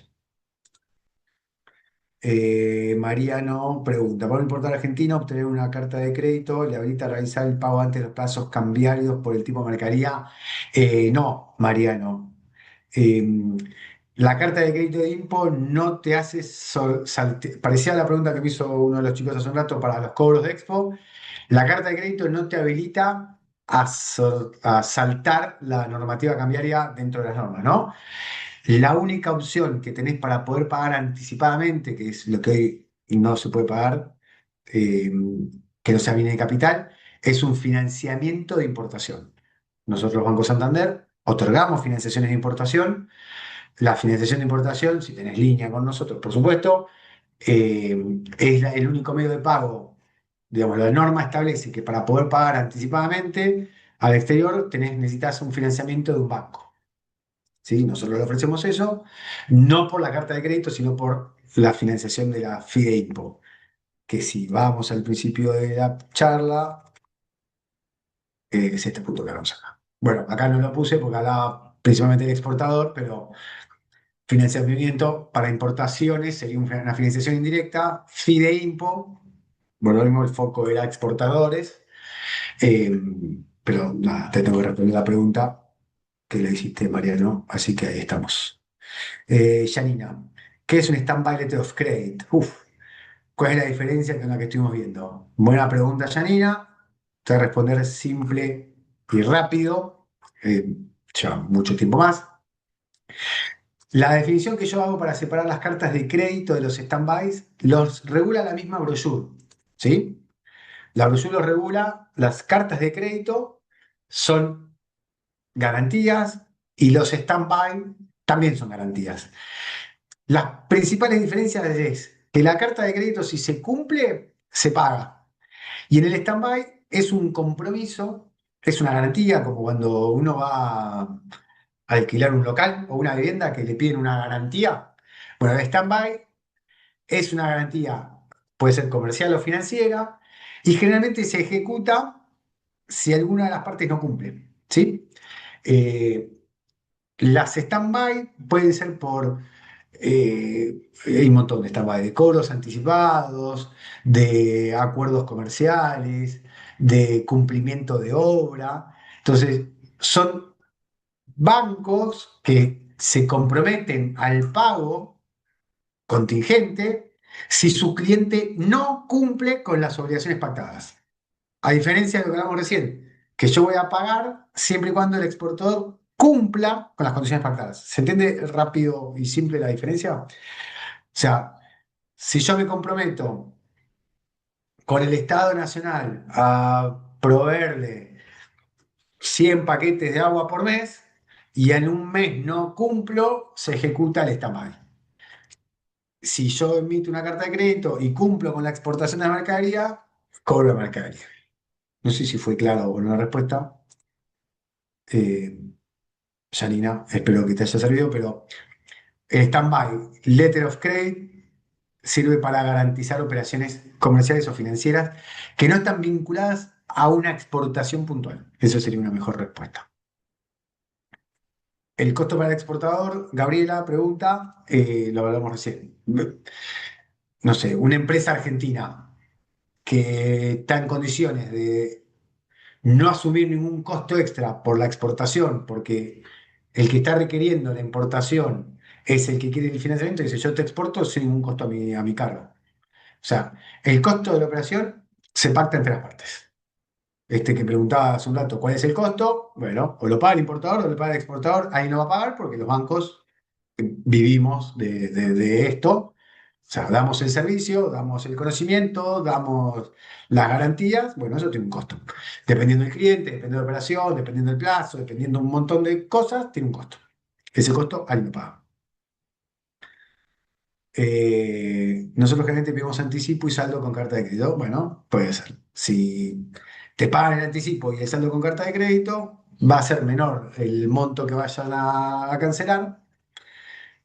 Mariano pregunta, ¿para un importador argentino obtener una carta de crédito le habilita a realizar el pago antes de los plazos cambiarios por el tipo de mercadería? No, Mariano. Eh, la carta de crédito de Impo no te hace parecía la pregunta que me hizo uno de los chicos hace un rato para los cobros de Expo. La carta de crédito no te habilita a saltar la normativa cambiaria dentro de las normas, ¿no? La única opción que tenés para poder pagar anticipadamente, que es lo que hoy no se puede pagar, eh, que no sea bien de capital, es un financiamiento de importación. Nosotros, Banco Santander, otorgamos financiaciones de importación. La financiación de importación, si tenés línea con nosotros, por supuesto, es el único medio de pago. Digamos, la norma establece que para poder pagar anticipadamente al exterior necesitas un financiamiento de un banco. ¿Sí? Nosotros le ofrecemos eso, no por la carta de crédito, sino por la financiación de la FIDEIMPO, que si vamos al principio de la charla, es este punto que vamos acá. Bueno, acá no lo puse porque hablaba principalmente del exportador, pero financiamiento para importaciones sería una financiación indirecta, FIDEIMPO, bueno, lo mismo el foco era exportadores, eh, pero nada, te tengo que responder la pregunta que le hiciste, Mariano, así que ahí estamos. Janina, ¿qué es un Standby Letter of Credit? Uf, ¿cuál es la diferencia con la que estuvimos viendo? Buena pregunta, Janina. Te voy a responder simple y rápido. Lleva mucho tiempo más. La definición que yo hago para separar las cartas de crédito de los standbys los regula la misma brochure, ¿sí? La brochure los regula, las cartas de crédito son garantías y los standby también son garantías. Las principales diferencias es que la carta de crédito, si se cumple, se paga. Y en el stand-by es un compromiso, es una garantía, como cuando uno va a alquilar un local o una vivienda que le piden una garantía. Bueno, el stand-by es una garantía, puede ser comercial o financiera, y generalmente se ejecuta si alguna de las partes no cumple. ¿Sí? Eh, las stand-by pueden ser hay un montón de stand-by, de cobros anticipados, de acuerdos comerciales, de cumplimiento de obra. Entonces, son bancos que se comprometen al pago contingente si su cliente no cumple con las obligaciones pactadas. A diferencia de lo que hablamos recién, que yo voy a pagar siempre y cuando el exportador cumpla con las condiciones pactadas. ¿Se entiende rápido y simple la diferencia? O sea, si yo me comprometo con el Estado Nacional a proveerle 100 paquetes de agua por mes y en un mes no cumplo, se ejecuta el stand-by. Si yo emito una carta de crédito y cumplo con la exportación de la mercadería, cobro la mercadería. No sé si fue claro o no la respuesta. Eh, Janina, espero que te haya servido, pero el stand-by, letter of credit, sirve para garantizar operaciones comerciales o financieras que no están vinculadas a una exportación puntual. Eso sería una mejor respuesta. El costo para el exportador, Gabriela pregunta, lo hablamos recién. No sé, una empresa argentina que está en condiciones de no asumir ningún costo extra por la exportación, porque el que está requiriendo la importación es el que quiere el financiamiento, y dice, yo te exporto sin ningún costo a mi cargo. O sea, el costo de la operación se pacta entre las partes. Este que preguntaba hace un rato, ¿cuál es el costo? Bueno, o lo paga el importador o lo paga el exportador, ahí no va a pagar porque los bancos vivimos de esto. sea, damos el servicio, damos el conocimiento, damos las garantías, bueno, eso tiene un costo. Dependiendo del cliente, dependiendo de la operación, dependiendo del plazo, dependiendo de un montón de cosas, tiene un costo. Ese costo alguien lo paga. Nosotros generalmente pedimos anticipo y saldo con carta de crédito. Bueno, puede ser. Si te pagan el anticipo y el saldo con carta de crédito, va a ser menor el monto que vayan a cancelar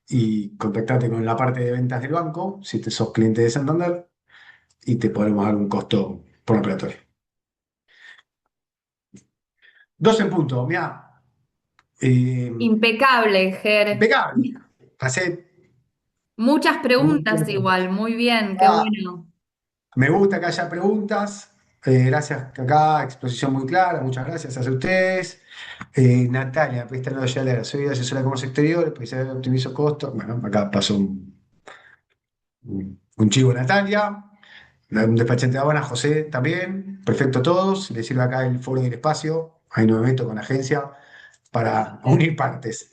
y contactate con la parte de ventas del banco, si te sos cliente de Santander, y te podemos dar un costo por la operatoria. Dos en punto, mira, Impecable, Ger. impecable. Pasé Muchas un montón de preguntas puntos. igual, muy bien, qué Ah, bueno. me gusta que haya preguntas. Gracias, acá, exposición muy clara. Muchas gracias a ustedes. Natalia, me pediste no ya leer. Soy asesora de comercio exterior, especialista en optimizo costos. Bueno, acá pasó un chivo Natalia. Un despachante de aduanas, José también. Perfecto todos. Si les sirve acá el foro del espacio, ahí no me meto con agencia para unir partes.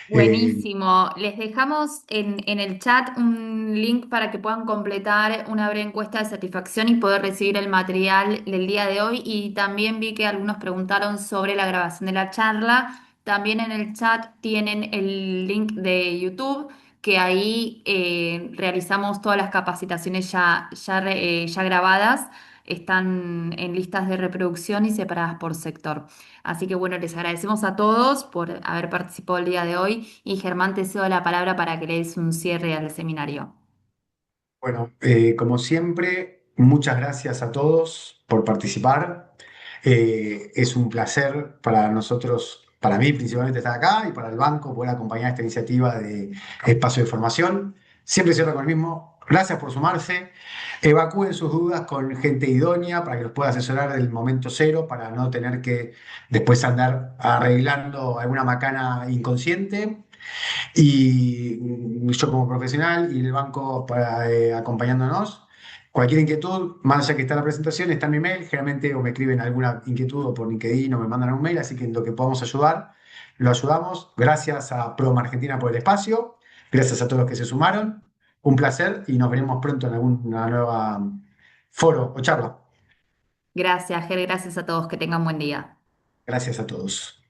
Eh, Buenísimo. Les dejamos en el chat un link para que puedan completar una breve encuesta de satisfacción y poder recibir el material del día de hoy. Y también vi que algunos preguntaron sobre la grabación de la charla. También en el chat tienen el link de YouTube, que ahí realizamos todas las capacitaciones ya grabadas. Están en listas de reproducción y separadas por sector. Así que bueno, les agradecemos a todos por haber participado el día de hoy y Germán, te cedo la palabra para que le des un cierre al seminario. Bueno, como siempre, muchas gracias a todos por participar. Es un placer para nosotros, para mí principalmente estar acá y para el banco poder acompañar esta iniciativa de espacio de formación. Siempre cierro con el mismo. Gracias por sumarse. Evacúen sus dudas con gente idónea para que los pueda asesorar del momento cero, para no tener que después andar arreglando alguna macana inconsciente. Y yo como profesional y el banco para, acompañándonos. Cualquier inquietud, más allá que está la presentación, está en mi mail. Generalmente o me escriben alguna inquietud o por LinkedIn o me mandan un mail, así que en lo que podamos ayudar, lo ayudamos. Gracias a Proma Argentina por el espacio. Gracias a todos los que se sumaron. Un placer y nos veremos pronto en alguna nueva foro o charla. Gracias, Ger, gracias a todos, que tengan buen día. Gracias a todos.